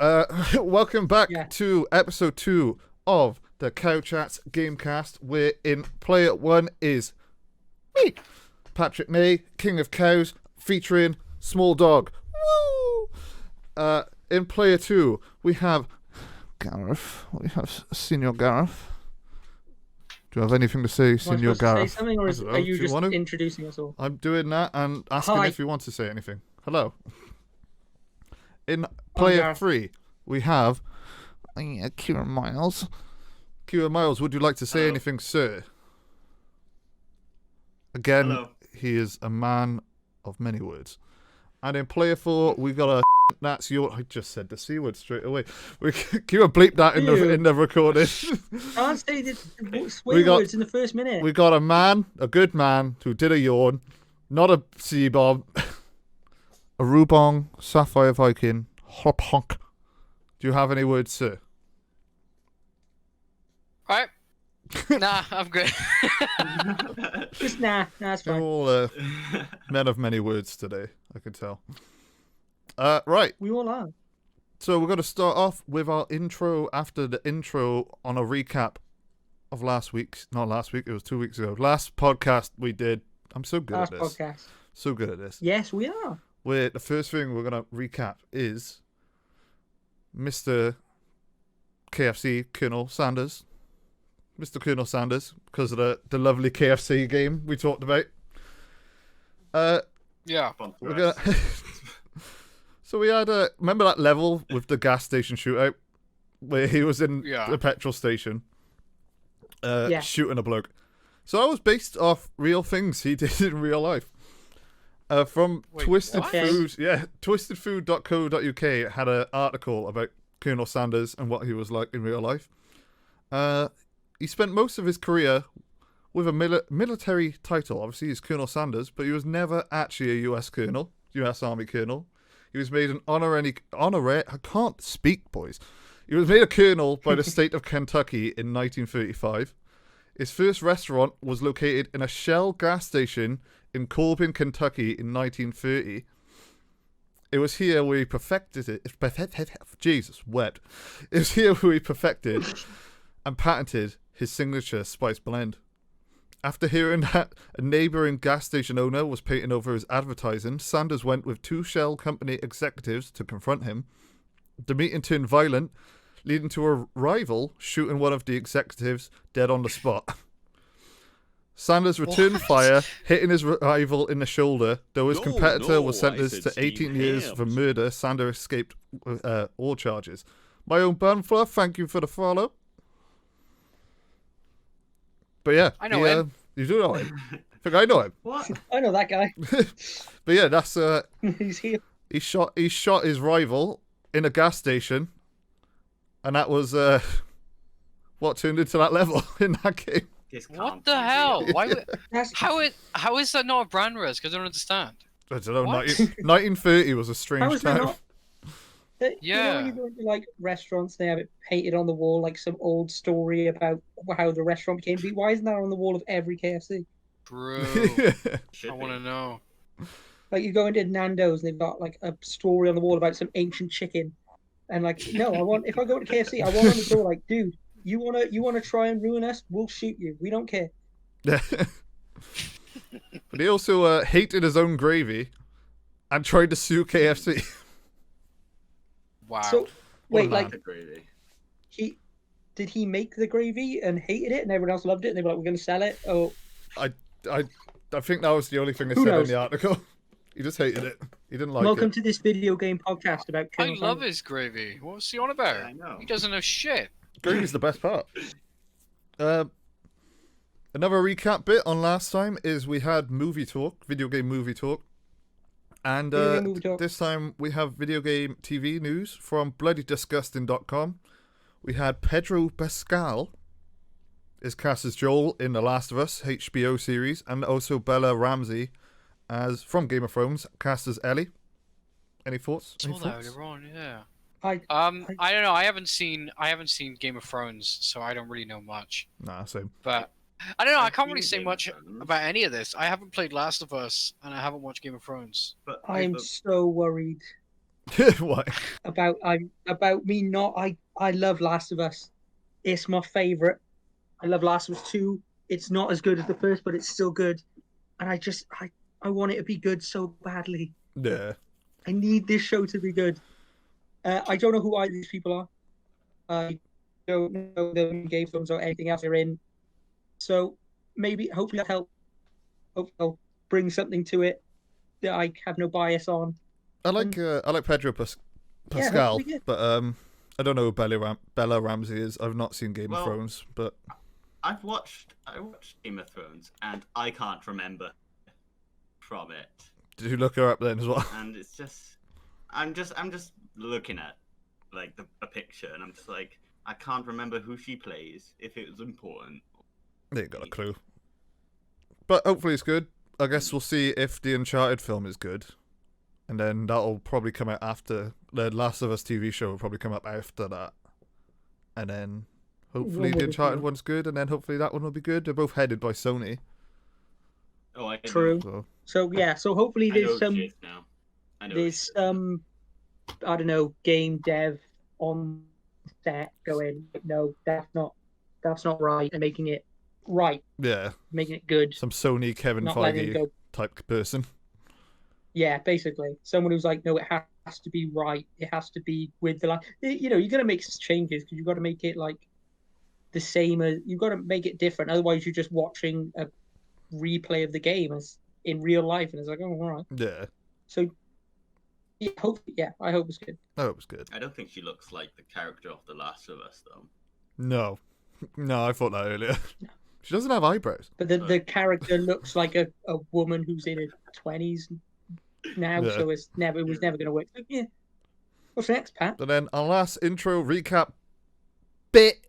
Welcome back to episode 2 of the Cowchats Gamecast, where in player 1 is me, Patrick May, King of Cows, featuring Small Dog. Woo! In player 2, we have Gareth. We have Senior Gareth. Do you have anything to say, Senior Gareth? Say something, or are you just introducing us all? I'm doing that and asking if you want to say anything. Hello. In player 3, we have KIERAN Miles. KIERAN Miles, would you like to say anything, sir? Again, hello. He is a man of many words. And in player 4, we got a that's your. I just said the C word straight away. KIERAN bleep that in the recording. Can't say the swear words in the first minute. We got a man, a good man, who did a yawn, not a C-bomb. A REUBEN, SAPPHIREVIKING, HOLPIN. Do you have any words, sir? Right. Nah, I'm good. Just nah, it's fine. We're all men of many words today, I can tell. Right. We all are. So we're going to start off with our intro after the intro on a recap of last week's, not last week, it was 2 weeks ago. Last podcast we did. I'm so good at this. Last podcast. So good at this. Yes, we are. Where the first thing we're going to recap is Mr. KFC, Colonel Sanders. Mr. Colonel Sanders, because of the lovely KFC game we talked about. Yeah. We're gonna so we had remember that level with the gas station shootout? Where he was in the petrol station shooting a bloke. So that was based off real things he did in real life. From Twisted Food, twistedfood.co.uk had an article about Colonel Sanders and what he was like in real life. He spent most of his career with a military title. Obviously, he's Colonel Sanders, but he was never actually a U.S. colonel, U.S. Army colonel. He was made an honorary. I can't speak, boys. He was made a colonel by the state of Kentucky in 1935. His first restaurant was located in a Shell gas station in Corbin, Kentucky in 1930. It was here where he perfected it. Jesus, wet. It was here where he perfected and patented his signature spice blend. After hearing that a neighbouring gas station owner was painting over his advertising, Sanders went with 2 Shell company executives to confront him. The meeting turned violent, leading to a rival shooting one of the executives dead on the spot. Sanders returned fire, hitting his rival in the shoulder. Though his competitor was sentenced to 18 years for murder, Sanders escaped with all charges. My own Bunfluff, thank you for the follow. But yeah, I know him. You do know him. I think I know him. What? I know that guy. But yeah, that's he's here. He shot his rival in a gas station, and that was what turned into that level in that game. What the hell? Why? How is that not a brand risk? I don't understand. I don't know. 1930 was a strange time. You know when you go into like restaurants, they have it painted on the wall like some old story about how the restaurant came to be. Why isn't that on the wall of every KFC? Bro, I want to know. Like you go into Nando's and they've got like a story on the wall about some ancient chicken, and like no, if I go to KFC, I want on the door like, dude, you wanna try and ruin us? We'll shoot you. We don't care. But he also hated his own gravy and tried to sue KFC. Wow. So wait, like did he make the gravy and hated it, and everyone else loved it, and they were like, "We're going to sell it"? Oh, I think that was the only thing they said in the article. He just hated it. He didn't like it. Welcome to this video game podcast about. I love his gravy. What's he on about? I know. He doesn't know shit. Gravy's the best part. Another recap bit on last time is we had movie talk, video game movie talk. And this time we have video game TV news from bloodydisgusting.com. We had Pedro Pascal is cast as Joel in The Last of Us HBO series, and also Bella Ramsey as from Game of Thrones cast as Ellie. Any thoughts? Saw that earlier on, yeah. I don't know. I haven't seen Game of Thrones, so I don't really know much. Nah, same. But I don't know. I can't really say much about any of this. I haven't played Last of Us, and I haven't watched Game of Thrones. But I'm so worried. Why? About me not. I love Last of Us. It's my favorite. I love Last of Us 2. It's not as good as the first, but it's still good. And I want it to be good so badly. Yeah. I need this show to be good. I don't know who either of these people are. I don't know the game films or anything else they're in. So maybe, hopefully, that'll help. Hopefully, I'll bring something to it that I have no bias on. I like Pedro Pascal, hopefully, yeah. but I don't know who Bella Ramsey is. I've not seen Game of Thrones, but I watched Game of Thrones, and I can't remember from it. did you look her up then as well? And it's just, I'm just looking at like a picture, and I'm just like, I can't remember who she plays, if it was important. They ain't got a clue. But hopefully it's good. I guess we'll see if the Uncharted film is good. And then that'll probably come out after... The Last of Us TV show will probably come up after that. And then hopefully the Uncharted one's good, and then hopefully that one will be good. They're both headed by Sony. Oh, I True. So yeah, so hopefully there's some... I don't know, game dev on set going, no, that's not right, and making it right. Yeah. Making it good. Some Sony Kevin Feige type person. Yeah, basically. Someone who's like, no, it has to be right. It has to be with the you're going to make changes, because you've got to make it like the same as, you've got to make it different. Otherwise, you're just watching a replay of the game as in real life, and it's like, oh, all right. Yeah. So, yeah, I hope it's good. I hope it's good. I don't think she looks like the character of The Last of Us, though. No. No, I thought that earlier. No. She doesn't have eyebrows. But the character looks like a woman who's in her 20s now, so it was never going to work. So, yeah. What's next, Pat? And then our last intro recap bit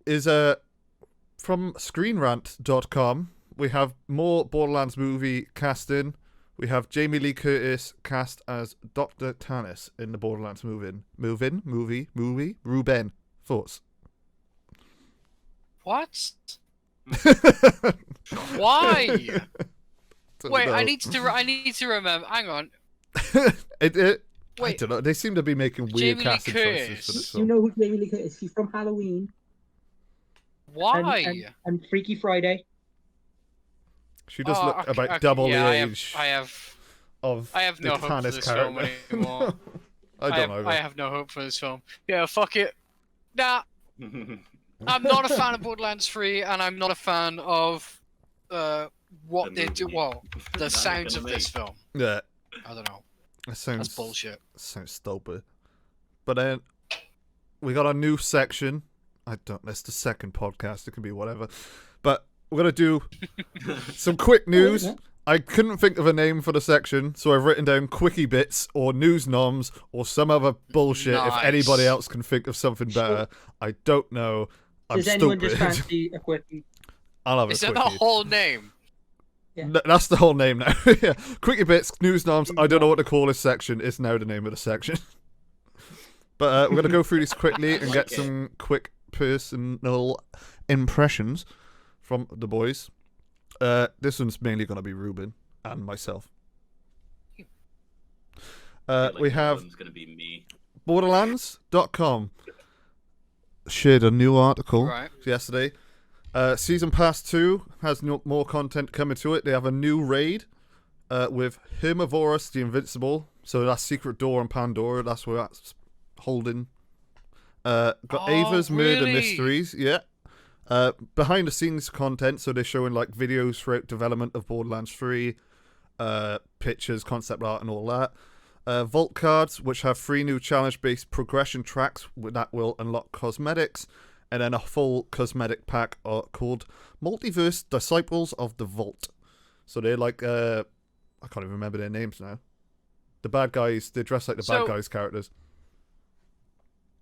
is from ScreenRant.com. We have more Borderlands movie casting. We have Jamie Lee Curtis cast as Dr. Tannis in the Borderlands movie. REUBEN. Thoughts? What? Why? Wait, I need to remember. Hang on. Wait. I don't know. They seem to be making weird casting choices for this film. You know who Jamie Lee Curtis is? She's from Halloween. Why? And Freaky Friday. She does look about double the age. I have no hope for this film anymore. I don't know. I have no hope for this film. Yeah, fuck it. Nah. I'm not a fan of Borderlands 3, and I'm not a fan of what they do. Well, the sounds of this film. Yeah. I don't know. That's bullshit. Sounds stupid. But then we got a new section. That's the second podcast. It can be whatever. But we're going to do some quick news. I couldn't think of a name for the section, so I've written down quickie bits or news noms or some other bullshit. Nice. If anybody else can think of something better, I don't know. Does anyone just fancy a quickie? I'll have a quickie. Is that the whole name? Yeah. That's the whole name now. Yeah. Quickie bits, news noms. I don't know what to call this section. It's now the name of the section. But we're going to go through these quickly and get some quick personal impressions from the boys. This one's mainly going to be Ruben and myself. We have gonna be me. Borderlands.com shared a new article yesterday. Season Pass 2 has more content coming to it. They have a new raid with Hermivorous the Invincible. So that's Secret Door and Pandora. That's where that's holding. Got Ava's Murder Mysteries. Yeah. Behind the scenes content, so they're showing like videos throughout development of Borderlands 3, pictures, concept art, and all that. Vault cards, which have 3 new challenge-based progression tracks that will unlock cosmetics, and then a full cosmetic pack called Multiverse Disciples of the Vault. So they're like, I can't even remember their names now. The bad guys, they dress like the bad guys' characters.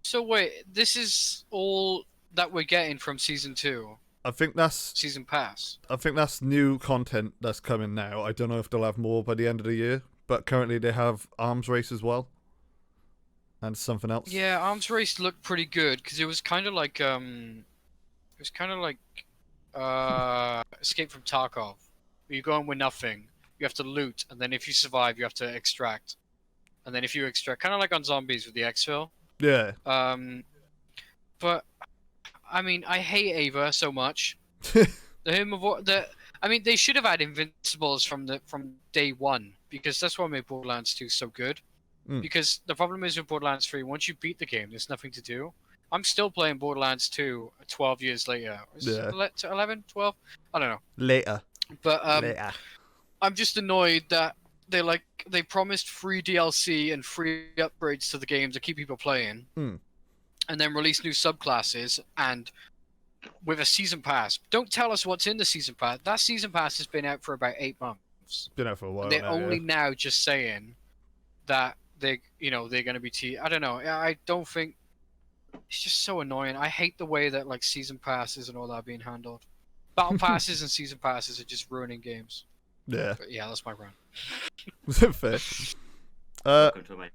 So wait, this is all that we're getting from season 2. I think that's season pass. I think that's new content that's coming now. I don't know if they'll have more by the end of the year, but currently they have Arms Race as well, and something else. Yeah, Arms Race looked pretty good because it was kind of like Escape from Tarkov. You go in with nothing, you have to loot, and then if you survive, you have to extract. and then if you extract, kind of like on zombies with the exfil. Yeah. But I mean, I hate Ava so much. I mean, they should have had invincibles from day one, because that's what made Borderlands 2 so good. Because the problem is with Borderlands 3, once you beat the game, there's nothing to do. I'm still playing Borderlands 2 12 years later. Yeah. 11, 12? I don't know. Later. But Later. I'm just annoyed that they promised free DLC and free upgrades to the game to keep people playing, and then release new subclasses and with a season pass. Don't tell us what's in the season pass. That season pass has been out for about 8 months. Been out for a while. They're now, only now just saying that they're going to be I don't know. I don't think, it's just so annoying. I hate the way that like season passes and all that are being handled. Battle passes and season passes are just ruining games. Yeah. But yeah, that's my rant. Fair. Welcome to my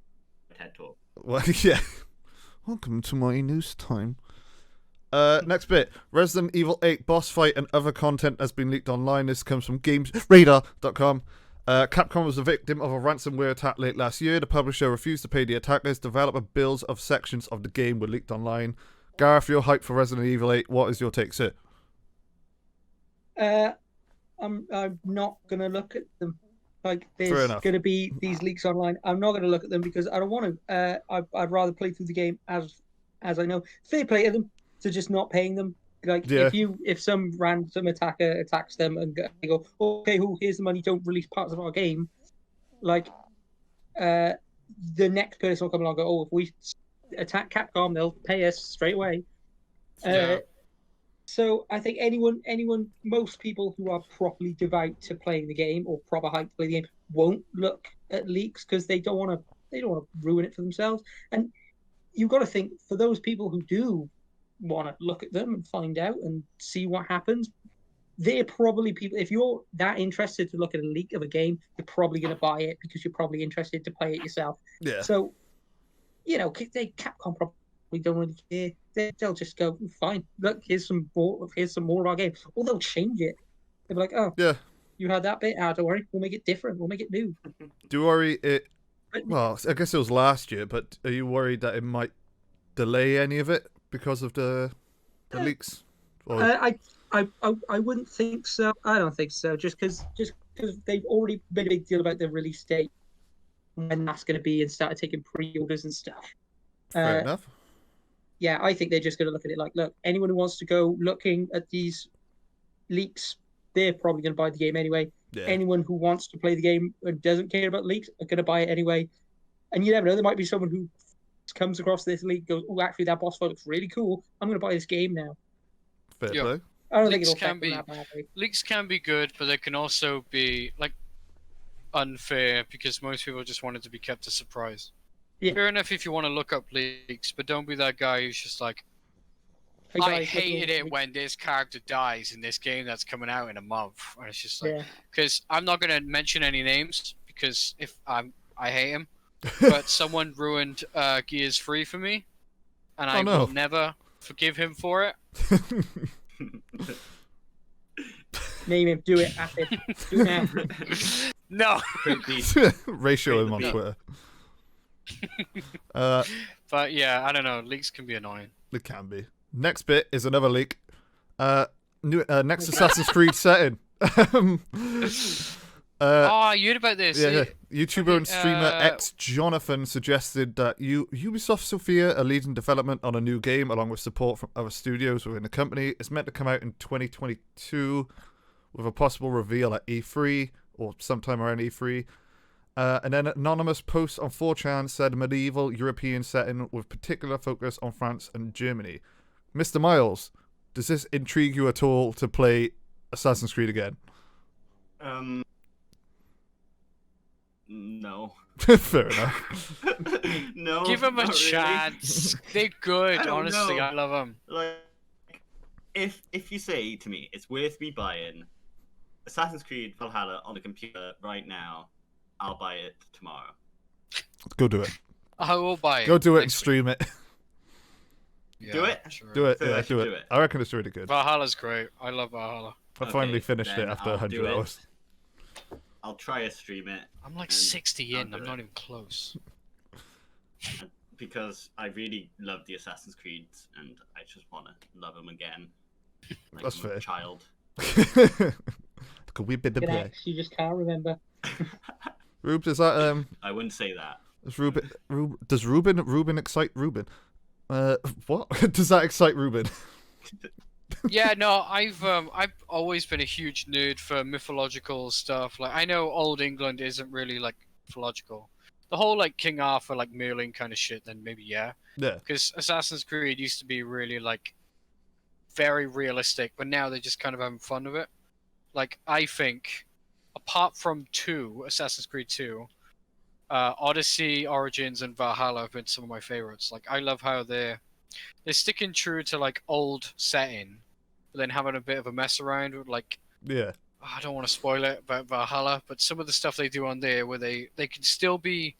TED talk. Well, yeah. Welcome to my news time. Next bit. Resident Evil 8 boss fight and other content has been leaked online. This comes from GamesRadar.com. Capcom was the victim of a ransomware attack late last year. The publisher refused to pay the attackers. Developer bills of sections of the game were leaked online. Gareth, you're hyped for Resident Evil 8. What is your take, sir? I'm not gonna look at them. Like, there's gonna be these leaks online. I'm not gonna look at them because I don't want to. I'd rather play through the game as I know. Fair play to them to just not paying them. Like, if some random attacker attacks them and they go, okay, here's the money, don't release parts of our game. Like, the next person will come along and go, if we attack Capcom, they'll pay us straight away. So I think most people who are properly devout to playing the game or proper hype to play the game won't look at leaks because they don't want to ruin it for themselves. And you've got to think, for those people who do want to look at them and find out and see what happens, they're probably people. If you're that interested to look at a leak of a game, you're probably going to buy it because you're probably interested to play it yourself. Yeah. So, Capcom probably don't really care. They'll just go, fine, look, here's some more of our game. Or they'll change it. They'll be like, oh, yeah, you had that bit. Don't worry, we'll make it different. We'll make it new. Do you worry well, I guess it was last year, but are you worried that it might delay any of it because of the leaks? Or... I wouldn't think so. I don't think so. Just because they've already made a big deal about the release date, when that's going to be, and started taking pre-orders and stuff. Fair enough. Yeah, I think they're just going to look at it like, look, anyone who wants to go looking at these leaks, they're probably going to buy the game anyway. Yeah. Anyone who wants to play the game and doesn't care about leaks are going to buy it anyway. And you never know, there might be someone who comes across this leak, goes, oh, actually, that boss fight looks really cool. I'm going to buy this game now. Fair play. I don't think it'll affect them that badly. Leaks can be good, but they can also be like unfair because most people just want it to be kept a surprise. Yeah. Fair enough if you want to look up leaks, but don't be that guy who's just like, I hated it when this character dies in this game that's coming out in a month. And it's just like, because I'm not going to mention any names because I hate him, but someone ruined Gears 3 for me, and I will never forgive him for it. Name him, do it, Acid. Do it No. now. Ratio him on Twitter. But yeah, I don't know. Leaks can be annoying. It can be. Next bit is another leak. Next Assassin's Creed setting. You heard about this? Yeah. YouTuber and streamer X Jonathan suggested that Ubisoft Sofia are leading development on a new game along with support from other studios within the company. It's meant to come out in 2022 with a possible reveal at E3 or sometime around E3. And then an anonymous post on 4chan said medieval European setting with particular focus on France and Germany. Mr. Miles, does this intrigue you at all to play Assassin's Creed again? No. Fair enough. No. Give them a chance. They're good, honestly. I love them. Like, if you say to me it's worth me buying Assassin's Creed Valhalla on the computer right now, I'll buy it tomorrow. Go do it. I will buy it. Go do it and stream it. Yeah, do it? Sure. Do it. Yeah, do it. I reckon it's really good. Valhalla's great. I love Valhalla. I finally finished it after 100 hours. I'll try to stream it. I'm like 60 in. I'm not even close. because I really love the Assassin's Creeds, and I just want to love them again. Like That's I'm a fair. child. Could we be the Good play? ex, you just can't remember. Rubes, is that I wouldn't say that. does Reuben excite Reuben? What? Does that excite Reuben? Yeah, no, I've always been a huge nerd for mythological stuff. Like, I know old England isn't really like mythological. The whole like King Arthur, like Merlin kind of shit, then maybe yeah. Yeah. Because Assassin's Creed used to be really like very realistic, but now they're just kind of having fun with it. Like, I think, apart from Assassin's Creed 2, Odyssey, Origins, and Valhalla have been some of my favorites. Like, I love how they're sticking true to like old setting, but then having a bit of a mess around with like, Yeah. I don't want to spoil it about Valhalla, but some of the stuff they do on there where they can still be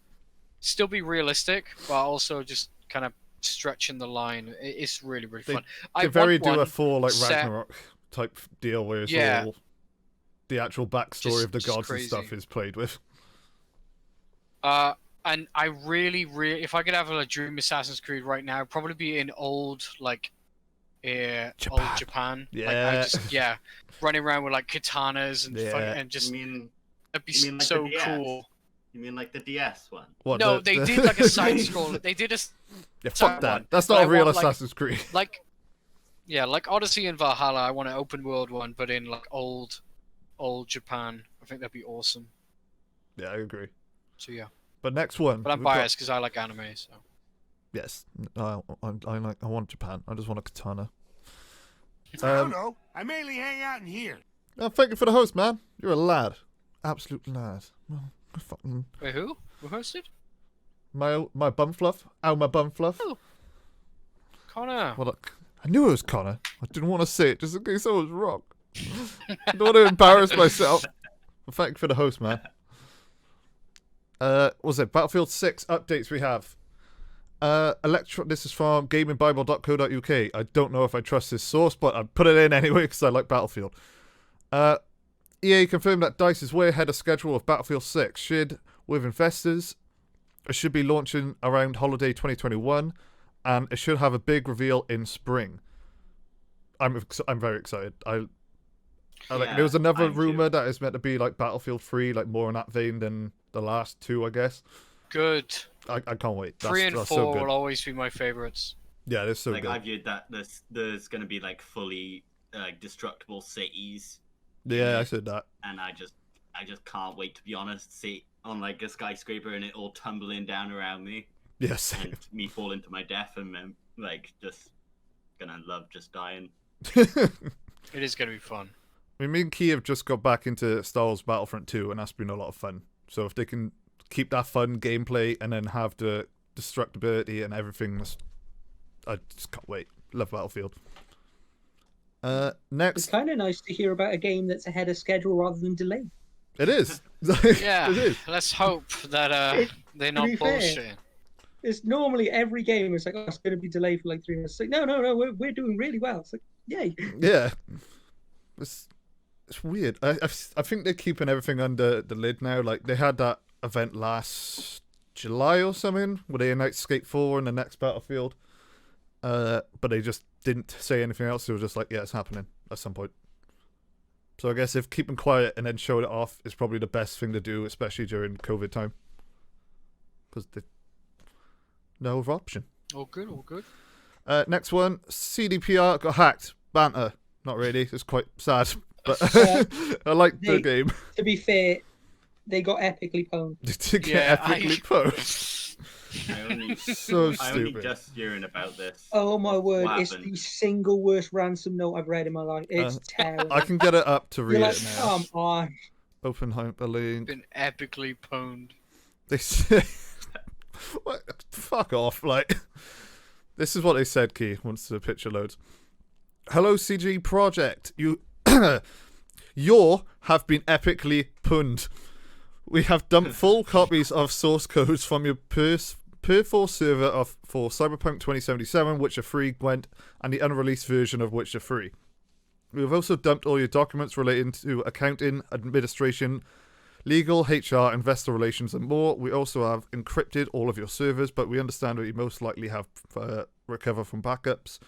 realistic, but also just kind of stretching the line. It's really fun. They do a full like Ragnarok type deal where it's all the actual backstory of the gods and stuff is played with. And I really, if I could have a dream Assassin's Creed right now, it'd probably be in old like old Japan. Yeah. Like, running around with like katanas and and just it'd be so cool. You mean like the DS one? What, no, they did like a side scroll. They did a fuck that. That's not a real Assassin's Creed. Like Odyssey and Valhalla. I want an open world one, but in like old Japan. I think that'd be awesome. Yeah, I agree. So yeah. But next one. But I'm biased because I like anime. So. Yes, I want Japan. I just want a katana. I don't know. I mainly hang out in here. Oh, thank you for the host, man. You're a lad, absolute lad. Well, fucking... Wait, who hosted? My bum fluff. My bum fluff. Oh, Connor. Well, look, I knew it was Connor. I didn't want to say it just in case I was wrong. I don't want to embarrass myself. Well, thank you for the host, man. What was it? Battlefield 6 updates we have. This is from gamingbible.co.uk. I don't know if I trust this source, but I put it in anyway because I like Battlefield. EA confirmed that DICE is way ahead of schedule of Battlefield 6. Shared with investors, it should be launching around holiday 2021, and it should have a big reveal in spring. I'm very excited. There was another rumor that it's meant to be like Battlefield 3, like more in that vein than the last two, I guess. Good. I can't wait. 3 and 4 so will always be my favorites. Yeah, they're so good. I viewed that there's going to be like fully destructible cities. Yeah, I said that. And I just can't wait, to be honest, see on like a skyscraper and it all tumbling down around me. Yes. And me fall into my death and like just gonna love just dying. It is gonna be fun. I mean, me and Key have just got back into Star Wars Battlefront 2, and that's been a lot of fun. So if they can keep that fun gameplay and then have the destructibility and everything, I just can't wait. Love Battlefield. Next. It's kind of nice to hear about a game that's ahead of schedule rather than delayed. It is. Yeah, it is. Let's hope that they're not bullshit. It's normally every game is like, oh, it's going to be delayed for like 3 months. It's like, no, we're doing really well. It's like, yay. Yeah. It's weird. I think they're keeping everything under the lid now. Like, they had that event last July or something where they announced Skate 4 and the next Battlefield. But they just didn't say anything else. They were just like, yeah, it's happening at some point. So I guess if keeping quiet and then showing it off is probably the best thing to do, especially during COVID time. Because they no other option. All good. Next one, CDPR got hacked. Banter. Not really. It's quite sad. But I like the game. To be fair, they got epically pwned. Epically pwned. I only just hearing about this. Oh my word, it's the single worst ransom note I've read in my life. It's terrible. I can get it up to read it now. Come on. Open hyperlink. Been epically pwned. They say, what? Fuck off. Like, this is what they said, Key, once the picture loads. Hello, CG Project. You have been epically punned. We have dumped full copies of source codes from your Per4 server for Cyberpunk 2077, Witcher 3, Gwent, and the unreleased version of Witcher 3. We have also dumped all your documents relating to accounting, administration, legal, HR, investor relations, and more. We also have encrypted all of your servers, but we understand that you most likely have recover from backups.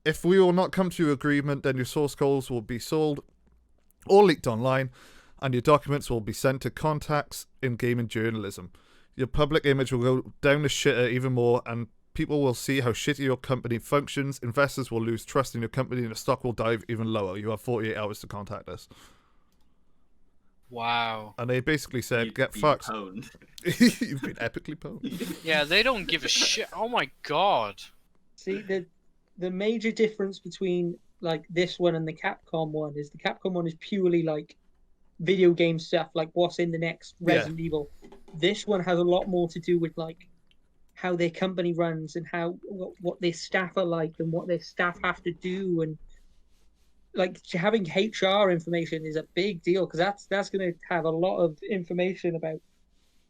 If we will not come to agreement, then your source codes will be sold or leaked online, and your documents will be sent to contacts in gaming journalism. Your public image will go down the shitter even more, and people will see how shitty your company functions. Investors will lose trust in your company, and the stock will dive even lower. You have 48 hours to contact us. Wow. And they basically said, You'd get be fucked. pwned. You've been epically pwned. Yeah, they don't give a shit. Oh my god. See, the major difference between like this one and the Capcom one is the Capcom one is purely like video game stuff, like what's in the next Resident Evil. This one has a lot more to do with like how their company runs and how what their staff are like and what their staff have to do, and like having HR information is a big deal because that's going to have a lot of information about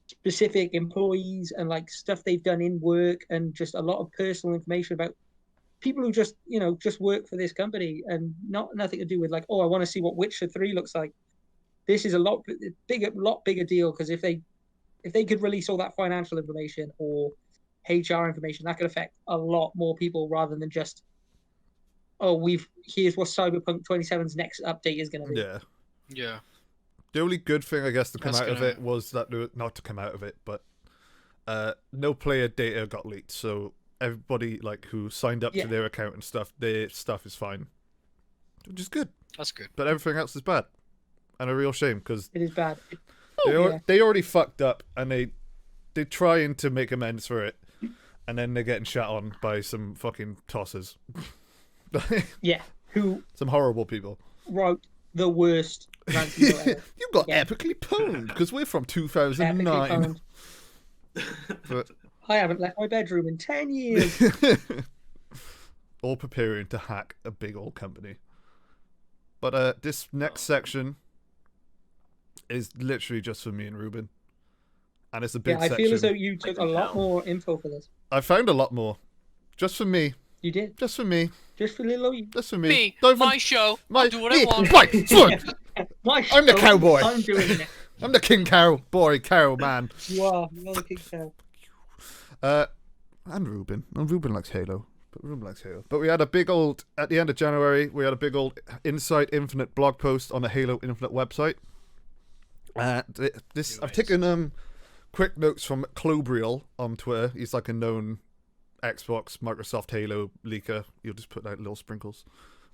specific employees and like stuff they've done in work, and just a lot of personal information about people who just just work for this company, and nothing to do with like, oh, I want to see what Witcher 3 looks like. This is a lot bigger deal, because if they could release all that financial information or HR information, that could affect a lot more people rather than just, oh, here's what Cyberpunk 27's next update is going to be. Yeah. The only good thing, I guess, to come out of it was that, not to come out of it, but no player data got leaked, so everybody like who signed up to their account and stuff, their stuff is fine, which is good. That's good. But everything else is bad, and a real shame, because it is bad. They already fucked up, and they're trying to make amends for it, and then they're getting shot on by some fucking tossers. Who some horrible people wrote the worst ranking ever. You got epically pwned because we're from 2009. But I haven't left my bedroom in 10 years. All preparing to hack a big old company. But this next section is literally just for me and Ruben. And it's a big section. I feel as though you took a lot more info for this. I found a lot more. Just for me. You did? Just for me. Just for little you. Just for me. Me. My show. I'll do what I want. My show. I'm the cowboy. I'm doing it. I'm the King Carol. Boy, Carol, man. You are. You're the King Carol. And Ruben. And Ruben likes Halo. But we had a big old, at the end of January, we had a big old Inside Infinite blog post on the Halo Infinite website. I've taken quick notes from Clobriel on Twitter. He's like a known Xbox, Microsoft Halo leaker. He'll just put out little sprinkles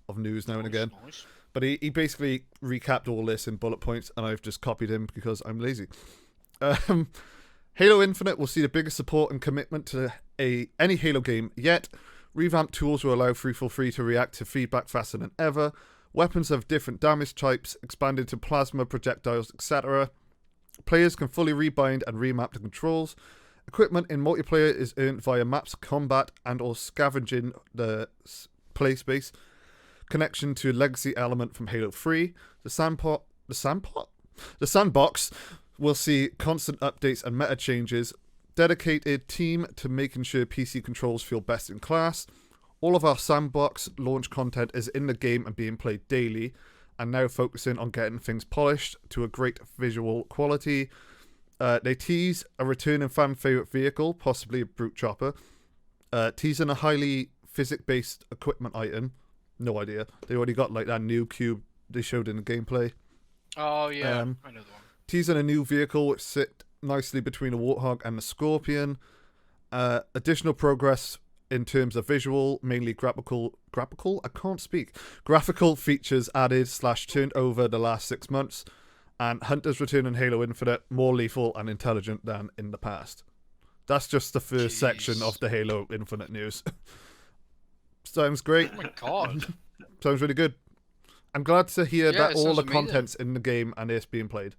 of news now and again. Nice. But he basically recapped all this in bullet points, and I've just copied him because I'm lazy. Halo Infinite will see the biggest support and commitment to any Halo game yet. Revamped tools will allow 343 to react to feedback faster than ever. Weapons have different damage types, expanded to plasma, projectiles, etc. Players can fully rebind and remap the controls. Equipment in multiplayer is earned via maps, combat, and or scavenging the play space. Connection to legacy element from Halo 3. The sandbox will see constant updates and meta changes. Dedicated team to making sure PC controls feel best in class. All of our sandbox launch content is in the game and being played daily, and now focusing on getting things polished to a great visual quality. They tease a returning fan favorite vehicle, possibly a brute chopper. Teasing a highly physics-based equipment item. No idea. They already got like that new cube they showed in the gameplay. Oh yeah, I know the one. Teasing a new vehicle which sit nicely between a Warthog and a Scorpion. Additional progress in terms of visual, mainly graphical. I can't speak. Graphical features added / turned over the last 6 months. And Hunters return in Halo Infinite, more lethal and intelligent than in the past. That's just the first section of the Halo Infinite news. Sounds great. Oh my god. Sounds really good. I'm glad to hear that all the amazing. content's in the game and it's being played.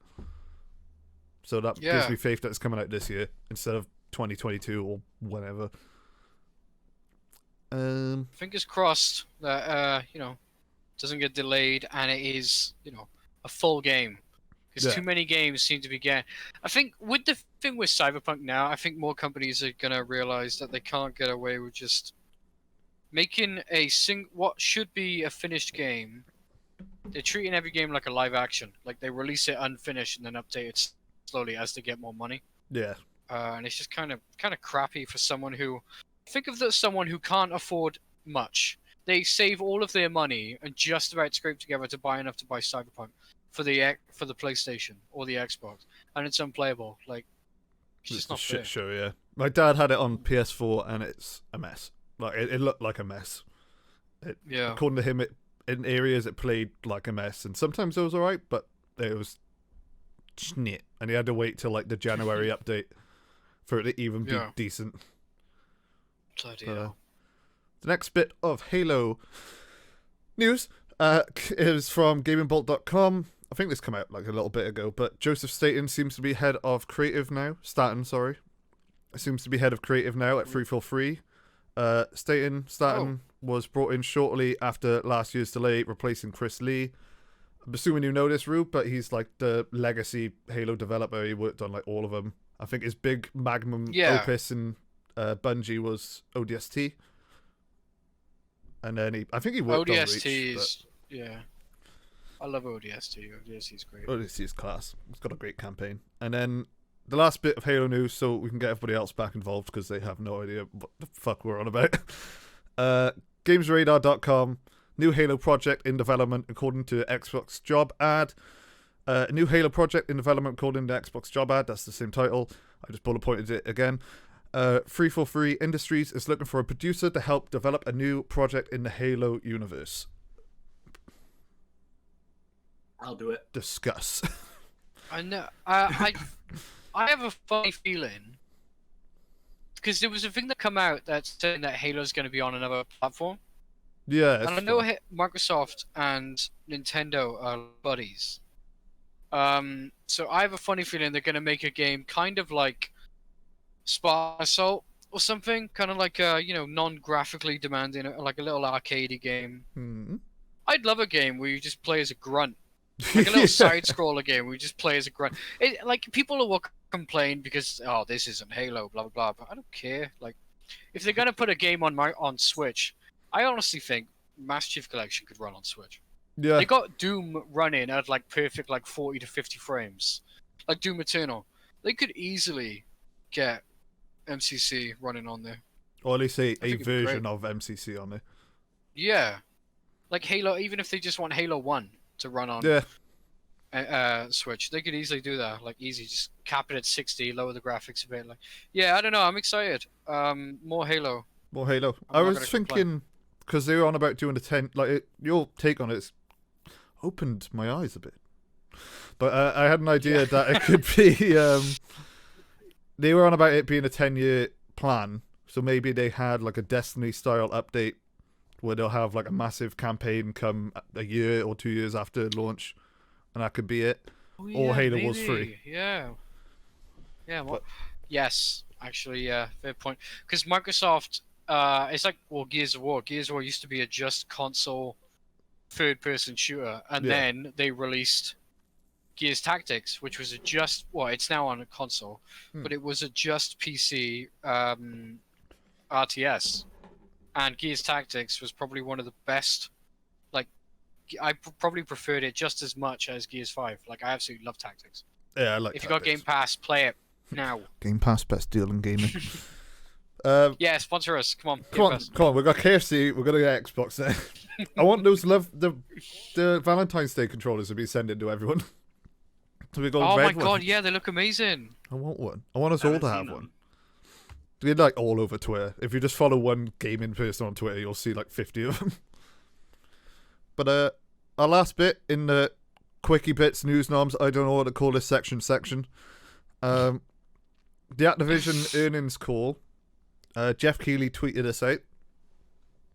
So that gives me faith that it's coming out this year instead of 2022 or whenever. Fingers crossed that doesn't get delayed and it is a full game. Because too many games seem to be getting... I think with the thing with Cyberpunk now, I think more companies are going to realize that they can't get away with just making what should be a finished game they're treating every game like a live action. Like they release it unfinished and then update it slowly as they get more money. Yeah. And it's just kind of crappy for someone who, think of someone who can't afford much. They save all of their money and just about scrape together to buy enough to buy Cyberpunk for the PlayStation or the Xbox, and it's unplayable. Like, it's just not a shit fair. show. Yeah, my dad had it on PS4 and it's a mess. Like it looked like a mess. Yeah. According to him, in areas it played like a mess, and sometimes it was alright, but it was snit, and he had to wait till like the January update for it to even be decent. Bloody hell. The next bit of Halo news is from GamingBolt.com. I think this came out like a little bit ago, but Joseph Staten seems to be head of creative now. Staten seems to be head of creative now at 343. Staten was brought in shortly after last year's delay, replacing Chris Lee. I'm assuming you know this, Rube, but he's like the legacy Halo developer. He worked on like all of them. I think his big magnum opus in Bungie was ODST. And then I think he worked on Reach. Yeah. I love ODST. ODST's great. ODST's class. It's got a great campaign. And then the last bit of Halo news, so we can get everybody else back involved because they have no idea what the fuck we're on about. GamesRadar.com. New Halo project in development according to Xbox job ad. A new Halo project in development according to Xbox job ad. That's the same title. I just bullet pointed it again. 343 Industries is looking for a producer to help develop a new project in the Halo universe. I'll do it. Discuss. I know. I have a funny feeling because there was a thing that come out that's saying that Halo's going to be on another platform. Yeah, and I know Microsoft and Nintendo are buddies. So I have a funny feeling they're going to make a game kind of like Spartan Assault or something, kind of like a non-graphically demanding, like a little arcadey game. Hmm. I'd love a game where you just play as a grunt, like a little side-scroller game where you just play as a grunt. Like people will complain because this isn't Halo, blah blah blah. But I don't care. Like if they're gonna put a game on Switch, I honestly think Master Chief Collection could run on Switch. Yeah. They got Doom running at like perfect 40 to 50 frames, like Doom Eternal. They could easily get MCC running on there. Or at least a version of MCC on there. Yeah. Like Halo, even if they just want Halo 1 to run on Switch, they could easily do that. Like easy, just cap it at 60, lower the graphics a bit. Like, yeah, I don't know. I'm excited. More Halo. More Halo. I was thinking, because they were on about doing the 10, your take on it opened my eyes a bit. But I had an idea that it could be, they were on about it being a 10-year plan. So maybe they had like a Destiny-style update where they'll have like a massive campaign come a year or 2 years after launch, and that could be it. Or Halo was free. Yeah. Yeah. Well, yes, actually, yeah, fair point. Because Microsoft, it's like Gears of War. Gears of War used to be a just console third-person shooter, and then they released Gears Tactics, which was it's now on a console, but it was a just PC RTS. And Gears Tactics was probably one of the best. Like, I probably preferred it just as much as Gears 5. Like, I absolutely love Tactics. Yeah, I like If you got Game Pass, play it now. Game Pass, best deal in gaming. Yeah, sponsor us. Come on. Come on. We've got KFC. We're going to get Xbox there. I want those the Valentine's Day controllers to be sending to everyone. So we got oh red my god, one. yeah, they look amazing. I want one. I want us all to have one. They're like all over Twitter. If you just follow one gaming person on Twitter, you'll see like 50 of them. But our last bit in the quickie bits, news norms, I don't know what to call this section. The Activision earnings call. Jeff Keighley tweeted us out.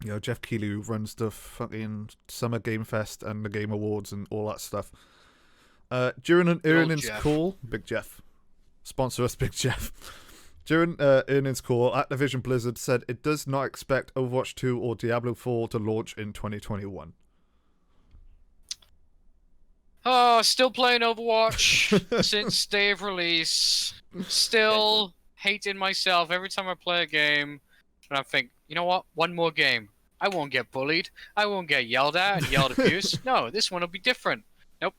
You know, Jeff Keighley who runs the fucking Summer Game Fest and the Game Awards and all that stuff. During an earnings call, Big Jeff. Sponsor us, Big Jeff. During earnings call, Activision Blizzard said it does not expect Overwatch 2 or Diablo 4 to launch in 2021. Oh, still playing Overwatch since day of release. Still hating myself every time I play a game. And I think, you know what? One more game. I won't get bullied. I won't get yelled at and yelled abuse. No, this one will be different. Nope.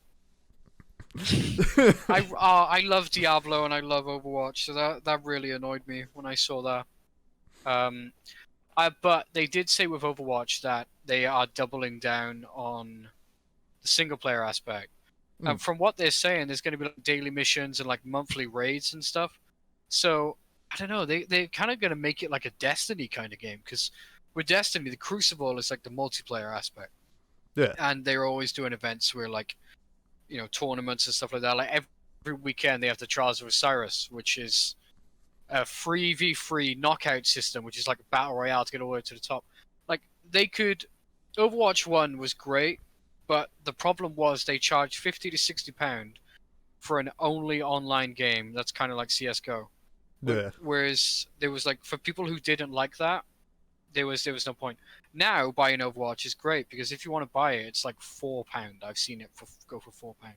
I love Diablo and I love Overwatch, so that really annoyed me when I saw that. But they did say with Overwatch that they are doubling down on the single player aspect. And from what they're saying, there's going to be like daily missions and like monthly raids and stuff. So I don't know. They're kind of going to make it like a Destiny kind of game, because with Destiny, the Crucible is like the multiplayer aspect. Yeah. And they're always doing events where like, you know, tournaments and stuff like that. Like every weekend they have the Trials of Osiris, which is a 3v3 knockout system, which is like a battle royale to get all the way to the top. Like they could. Overwatch 1 was great. But the problem was they charged £50 to £60 for an only online game that's kind of like CS:GO. Yeah. Whereas there was like, for people who didn't like that, there was no point. Now buying Overwatch is great, because if you want to buy it, it's like £4. I've seen it go for £4.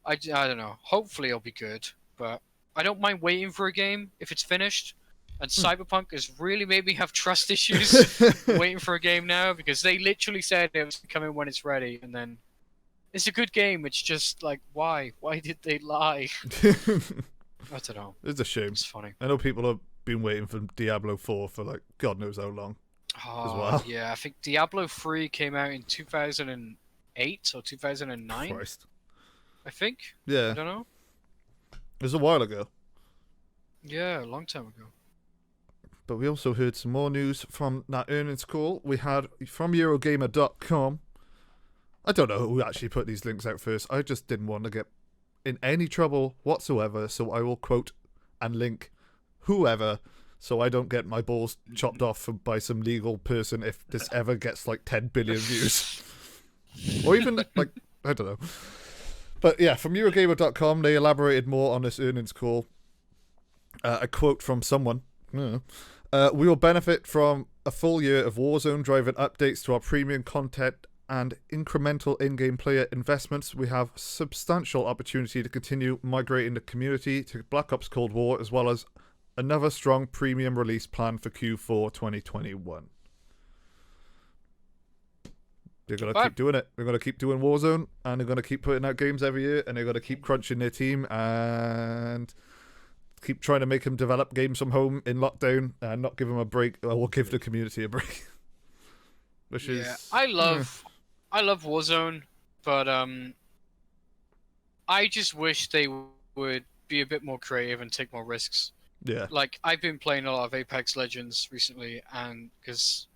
I don't know. Hopefully it'll be good, but I don't mind waiting for a game if it's finished. And Cyberpunk has really made me have trust issues waiting for a game now, because they literally said it was coming when it's ready, and then it's a good game. It's just like, why? Why did they lie? I don't know. It's a shame. It's funny. I know people have been waiting for Diablo 4 for like God knows how long. Oh, as well. Yeah, I think Diablo 3 came out in 2008 or 2009. Christ. I think. Yeah. I don't know. It was a while ago. Yeah, a long time ago. But we also heard some more news from that earnings call. We had from Eurogamer.com. I don't know who actually put these links out first. I just didn't want to get in any trouble whatsoever, so I will quote and link whoever, so I don't get my balls chopped off by some legal person if this ever gets like 10 billion views. Or even, like, I don't know. But yeah, from Eurogamer.com, they elaborated more on this earnings call. A quote from someone. We will benefit from a full year of Warzone driving updates to our premium content and incremental in-game player investments. We have substantial opportunity to continue migrating the community to Black Ops Cold War, as well as another strong premium release plan for Q4 2021. They're going to keep doing it. They're going to keep doing Warzone, and they're going to keep putting out games every year, and they're going to keep crunching their team and keep trying to make them develop games from home in lockdown and not give them a break, or we'll give the community a break. Which is... I love Warzone, but I just wish they would be a bit more creative and take more risks. Yeah. Like, I've been playing a lot of Apex Legends recently, and because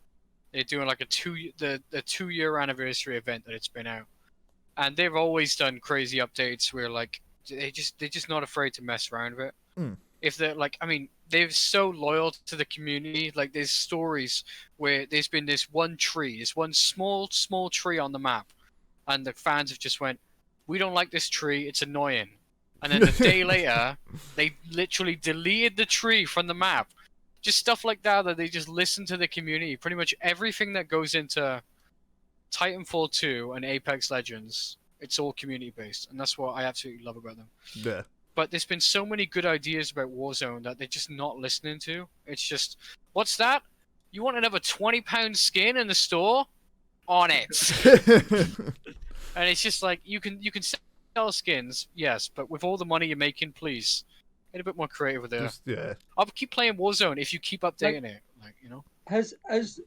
they're doing like the 2-year anniversary event that it's been out, and they've always done crazy updates where like they're just not afraid to mess around with it. If they're like, I mean, they're so loyal to the community. Like, there's stories where there's been this one small tree on the map, and the fans have just went, "We don't like this tree. It's annoying." And then the day later, they literally deleted the tree from the map. Just stuff like that they just listen to the community. Pretty much everything that goes into Titanfall 2 and Apex Legends, it's all community based, and that's what I absolutely love about them. Yeah. But there's been so many good ideas about Warzone that they're just not listening to. It's just, what's that? You want another £20 skin in the store? On it. And it's just like, you can sell skins, yes, but with all the money you're making, please get a bit more creative with it. Yeah. I'll keep playing Warzone if you keep updating it. Like, you know. Has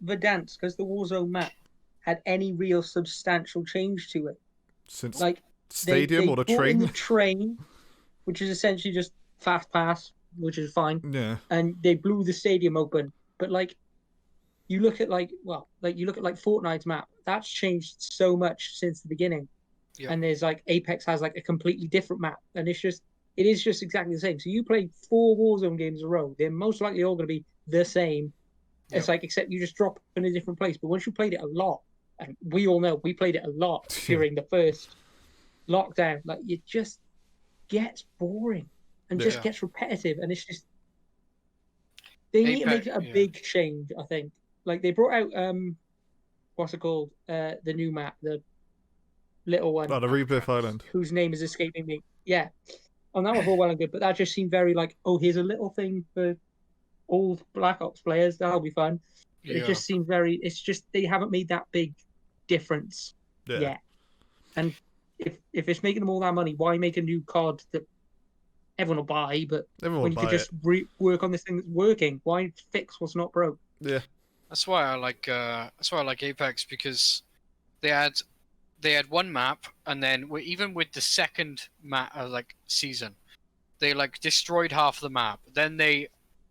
Verdansk, has the Warzone map had any real substantial change to it? Since like Stadium or the brought in train? The train, which is essentially just fast pass, which is fine. Yeah. And they blew the stadium open. But like, you look at Fortnite's map, that's changed so much since the beginning. Yeah. And there's like Apex has like a completely different map, and it is just exactly the same. So you play 4 Warzone games in a row, they're most likely all going to be the same. Yep. It's like, except you just drop in a different place. But once you played it a lot, and we all know we played it a lot during the first lockdown, like, it just gets boring and just gets repetitive, and it's just, they need to make it a big change. I think, like, they brought out what's it called, the new map, the little one, the Rebirth Island, whose name is escaping me. Yeah, and that was all well and good, but that just seemed very like, oh, here's a little thing for old Black Ops players, that'll be fun. It just seems very. It's just they haven't made that big difference yet. And if it's making them all that money, why make a new COD that everyone will buy? But when you could just work on this thing that's working, why fix what's not broke? Yeah, that's why I like Apex, because they had one map, and then even with the second map season, they like destroyed half the map. Then they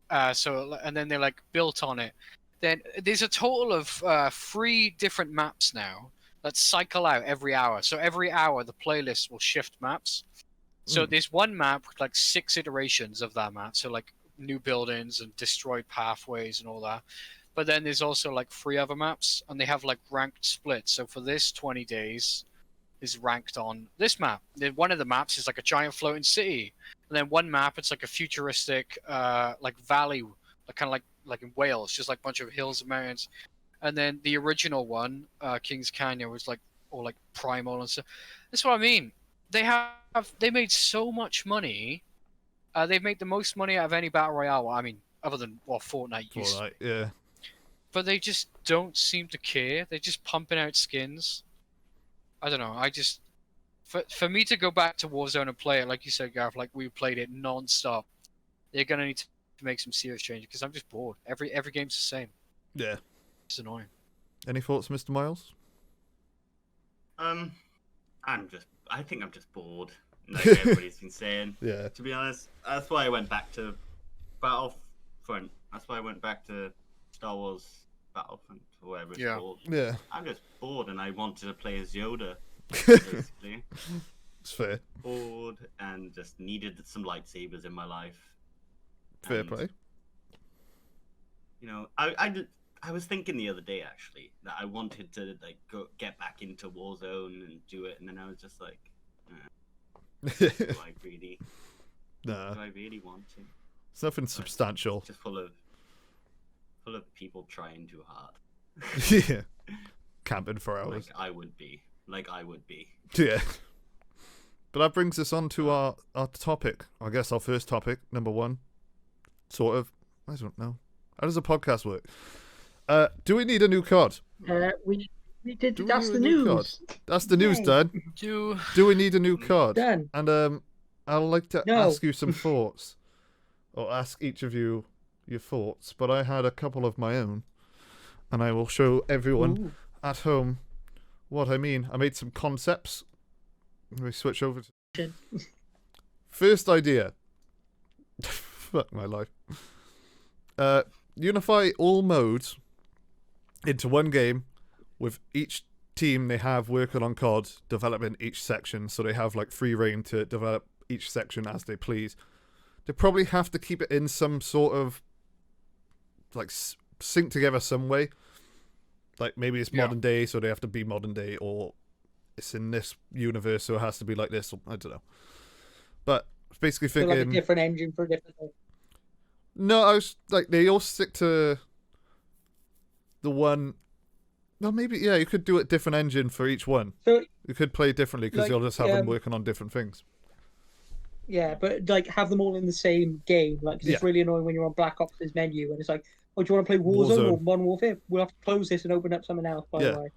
they like built on it. Then there's a total of 3 different maps now that cycle out every hour. So every hour the playlist will shift maps. So there's one map with like 6 iterations of that map. So like new buildings and destroyed pathways and all that. But then there's also like 3 other maps, and they have like ranked splits. So for this 20 days is ranked on this map. One of the maps is like a giant floating city. And then one map, it's like a futuristic like valley, kind of like in Wales, just like a bunch of hills and mountains. And then the original one, Kings Canyon, was like all like primal and stuff. That's what I mean. They made so much money. They've made the most money out of any battle royale. I mean, other than Fortnite used. Fortnite, yeah. But they just don't seem to care. They're just pumping out skins. I don't know. For me to go back to Warzone and play it, like you said, Gareth, like we played it non-stop, they're gonna need to make some serious changes, because I'm just bored. Every game's the same. Yeah. It's annoying. Any thoughts, Mr. Miles? I think I'm just bored. Like everybody's been saying. Yeah. To be honest, that's why I went back to Battlefront. That's why I went back to Star Wars Battlefront, or whatever it's called. Yeah. I'm just bored, and I wanted to play as Yoda. Basically. It's fair. Bored and just needed some lightsabers in my life. Fair play. You know, I was thinking the other day actually that I wanted to like get back into Warzone and do it, and then I was just like, do I really? Nah. Do I really want to? It's nothing substantial. It's just full of people trying too hard. Yeah. Camping for hours. Like I would be. Yeah. But that brings us on to our topic. I guess our first topic, number 1. Sort of. I don't know. How does a podcast work? Do we need a new COD? We did. That's the news. That's the news, Dan. Do we need a new COD? Done. And I'd like to ask you some thoughts, or ask each of you your thoughts. But I had a couple of my own, and I will show everyone at home what I mean. I made some concepts. Let me switch over to first idea. Fuck my life. Unify all modes into one game, with each team they have working on COD developing each section, so they have like free reign to develop each section as they please. They probably have to keep it in some sort of like sync together some way. Like maybe it's modern day, so they have to be modern day, or it's in this universe, so it has to be like this. Or, I don't know. But basically thinking like a different engine for a different thing. No, I was like, they all stick to the one. Well, maybe, yeah, you could do a different engine for each one. So you could play differently, because you'll just have them working on different things. Yeah, but like have them all in the same game. Like, 'cause it's really annoying when you're on Black Ops' menu and it's like, oh, do you want to play Warzone or Modern Warfare? We'll have to close this and open up something else, by the way.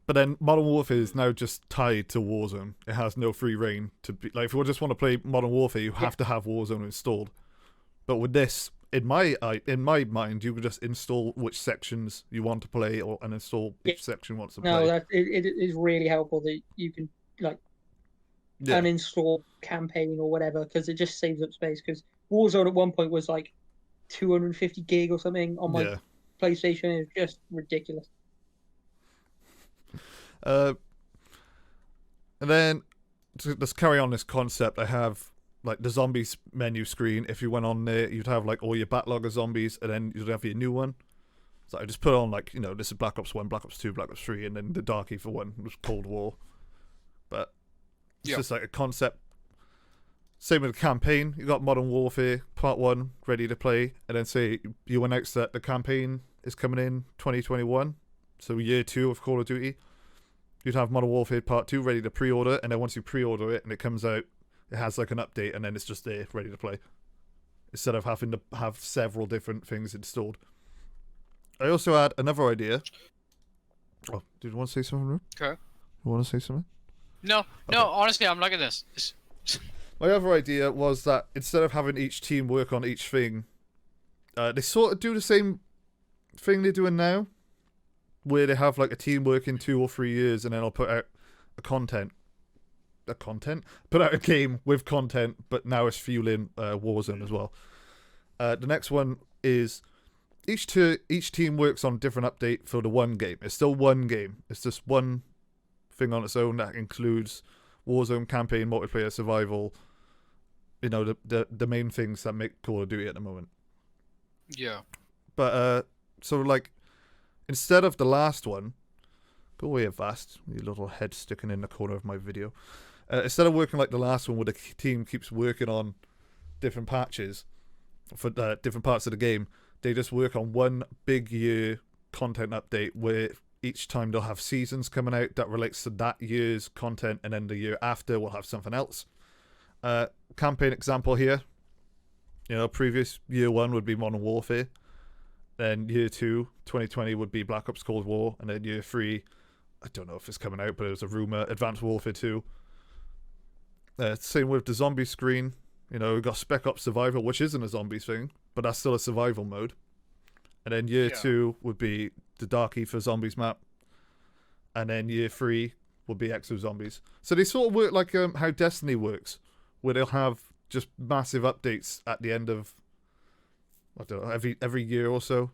But then Modern Warfare is now just tied to Warzone. It has no free reign to be like, if you just want to play Modern Warfare, you have to have Warzone installed. But with this, in my mind, you could just install which sections you want to play, and install each section wants to play. No, it is really helpful that you can like uninstall campaign or whatever, because it just saves up space. Because Warzone at one point was like 250 gig or something on my PlayStation. It's just ridiculous. And then let's carry on this concept. I have like the zombies menu screen. If you went on there, you'd have like all your backlog of zombies, and then you'd have your new one. So I just put on like, you know, this is Black Ops 1, Black Ops 2, Black Ops 3, and then the Darky for one was Cold War. But it's just like a concept. Same with the campaign. You got Modern Warfare Part 1 ready to play, and then say you announce that the campaign is coming in 2021, so year 2 of Call of Duty. You'd have Modern Warfare Part 2 ready to pre-order, and then once you pre-order it and it comes out, it has like an update, and then it's just there ready to play, instead of having to have several different things installed. I also had another idea. Oh, did you want to say something, Ru? Okay. You want to say something? No, honestly, I'm liking this. My other idea was that instead of having each team work on each thing, they sort of do the same thing they're doing now, where they have like a team working 2 or 3 years, and then I'll put out put out a game with content, but now it's fueling Warzone as well. The next one is each team works on a different update for the one game. It's still one game. It's just one thing on its own that includes Warzone, campaign, multiplayer, survival. You know, the main things that make Call of Duty at the moment. Yeah. But so like, instead of the last one, go away, Avast, your little head sticking in the corner of my video. Instead of working like the last one, where the team keeps working on different patches for different parts of the game, they just work on one big year content update where each time they'll have seasons coming out that relates to that year's content, and then the year after we'll have something else. Campaign example here. You know, previous year 1 would be Modern Warfare. Then year 2, 2020, would be Black Ops Cold War. And then year 3, I don't know if it's coming out, but it was a rumor, Advanced Warfare 2. Same with the zombie screen. You know, we've got Spec Ops Survival, which isn't a zombies thing, but that's still a survival mode. And then year 2 would be the Dark Ether Zombies map. And then year 3 would be Exo Zombies. So they sort of work like how Destiny works, where they'll have just massive updates at the end of, I don't know, every year or so.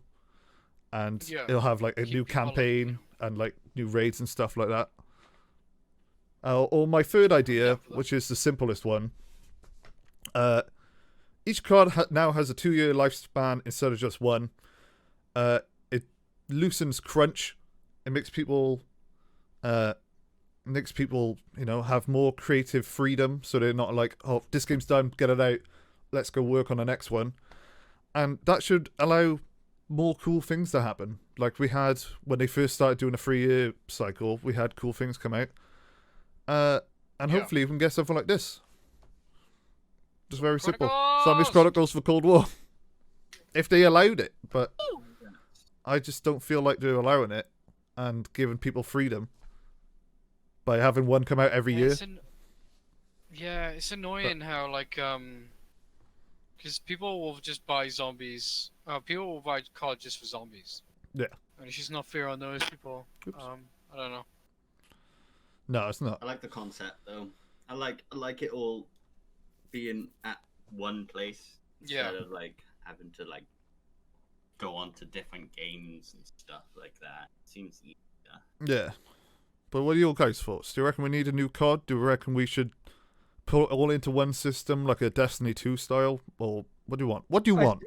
And it'll have like a new campaign and like new raids and stuff like that. Or my third idea, which is the simplest one. Each card now has a 2-year lifespan instead of just one. It loosens crunch. It makes people, you know, have more creative freedom. So they're not like, oh, this game's done, get it out, let's go work on the next one. And that should allow more cool things to happen. Like we had when they first started doing a 3-year cycle, we had cool things come out. And hopefully we can get something like this. Just very simple. Zombies Chronicles for Cold War. If they allowed it, but I just don't feel like they're allowing it and giving people freedom by having one come out every year. It's annoying how like because people will just buy zombies. People will buy cards just for zombies. Yeah. And it's just not fair on those people. I don't know. No, it's not. I like the concept though. I like it all being at one place instead of like having to like go on to different games and stuff like that. It seems easier. Yeah. But what are your guys' thoughts? Do you reckon we need a new COD? Do you reckon we should put it all into one system, like a Destiny 2 style? Or what do you want? What do you want?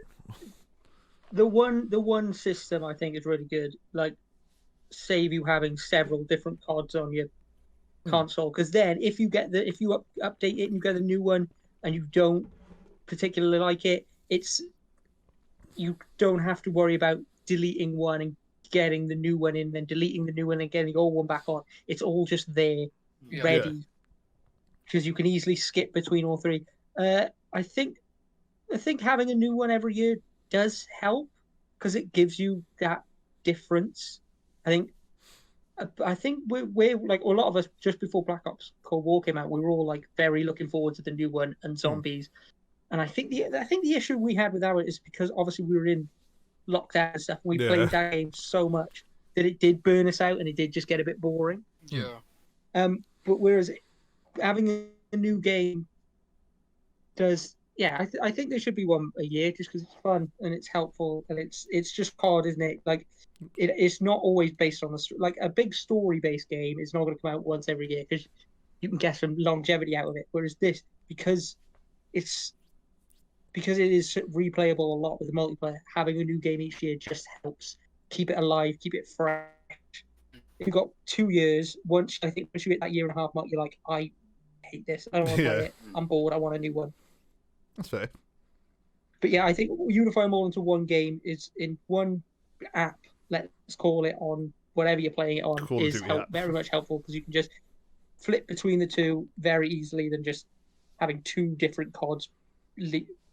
The one system I think is really good. Like, save you having several different CODs on your console, because then if you update it and you get a new one and you don't particularly like it, you don't have to worry about deleting one and getting the new one in, then deleting the new one and getting the old one back on. It's all just there, ready, because you can easily skip between all three. I think having a new one every year does help because it gives you that difference. I think we're like a lot of us just before Black Ops Cold War came out, we were all like very looking forward to the new one and zombies. And I think the issue we had with that is because obviously we were in lockdown and stuff. And we played that game so much that it did burn us out and it did just get a bit boring. Yeah. But whereas having a new game does, I think there should be one a year just because it's fun and it's helpful and it's just COD, isn't it? Like it's not always based on like a big story-based game is not going to come out once every year because you can get some longevity out of it. Whereas this, because it is replayable a lot with the multiplayer, having a new game each year just helps keep it alive, keep it fresh. If you've got 2 years, once you hit that year and a half mark, you're like, I hate this. I don't want to play it. I'm bored. I want a new one. That's fair. But yeah, I think unifying them all into one game is in one app. Let's call it on whatever you're playing it on is very much helpful because you can just flip between the two very easily than just having 2 different CODs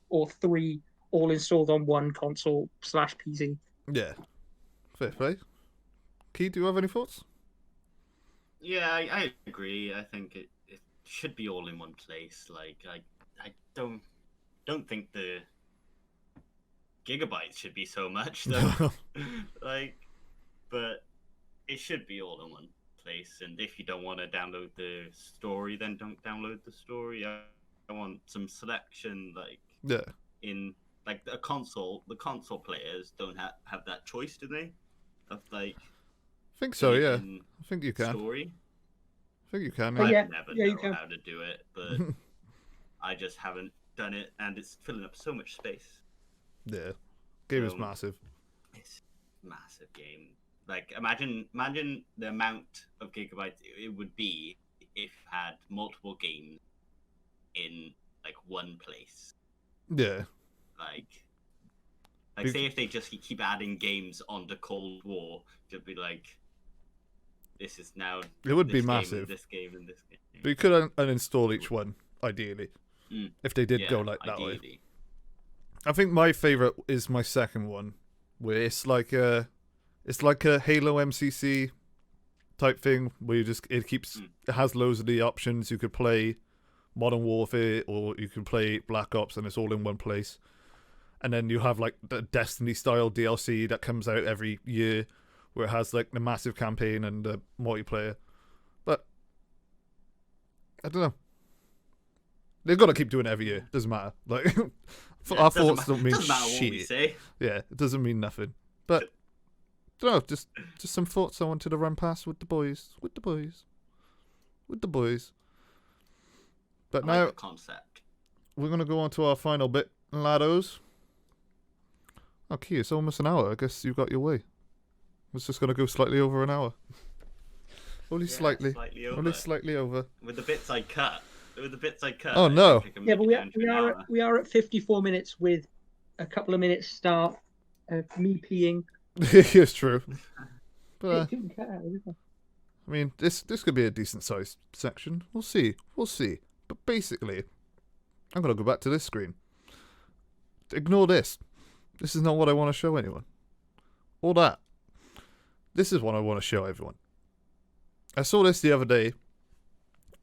or 3 all installed on one console /PC. Yeah. Fair play. Key, do you have any thoughts? Yeah, I agree. I think it should be all in one place. Like, I don't think the gigabytes should be so much though. Like, but it should be all in one place. And if you don't want to download the story, then don't download the story. I want some selection, like in like the console players don't have that choice, do they? Of like, I think so, yeah. I think you can. Story. I think you can. Oh, Yeah. yeah. I never Yeah, you know can. how to do it, but I just haven't done it, and it's filling up so much space. Yeah. Game is massive. It's a massive game. Like, imagine the amount of gigabytes it would be if you had multiple games in like one place. Yeah. Like say if they just keep adding games onto Cold War, it'd be like, this is now. It would be this massive. Game, this game, and this game. But you could uninstall each one, ideally, if they did go like that way. I think my favorite is my second one, where it's like a Halo MCC type thing, where it has loads of the options. You could play Modern Warfare, or you can play Black Ops, and it's all in one place. And then you have like the Destiny style DLC that comes out every year, where it has like the massive campaign and the multiplayer. But I don't know. They've got to keep doing it every year. Doesn't matter. Like our thoughts don't mean doesn't matter shit. what we say. Yeah, it doesn't mean nothing. But I don't know. Just some thoughts I wanted to run past with the boys. With the boys. But I now like the concept. we're gonna go on to our final bit, laddos. Okay, it's almost an hour. I guess you got your way. It's just going to go slightly over an hour. Only slightly. Only slightly over. With the bits I cut. Oh, no. Yeah, but we are at 54 minutes with a couple of minutes start of me peeing. It's true. But, You can cut out, isn't it? I mean, this could be a decent sized section. We'll see. But basically, I'm going to go back to this screen. Ignore this. This is not what I want to show anyone. Or that. This is what I want to show everyone. I saw this the other day.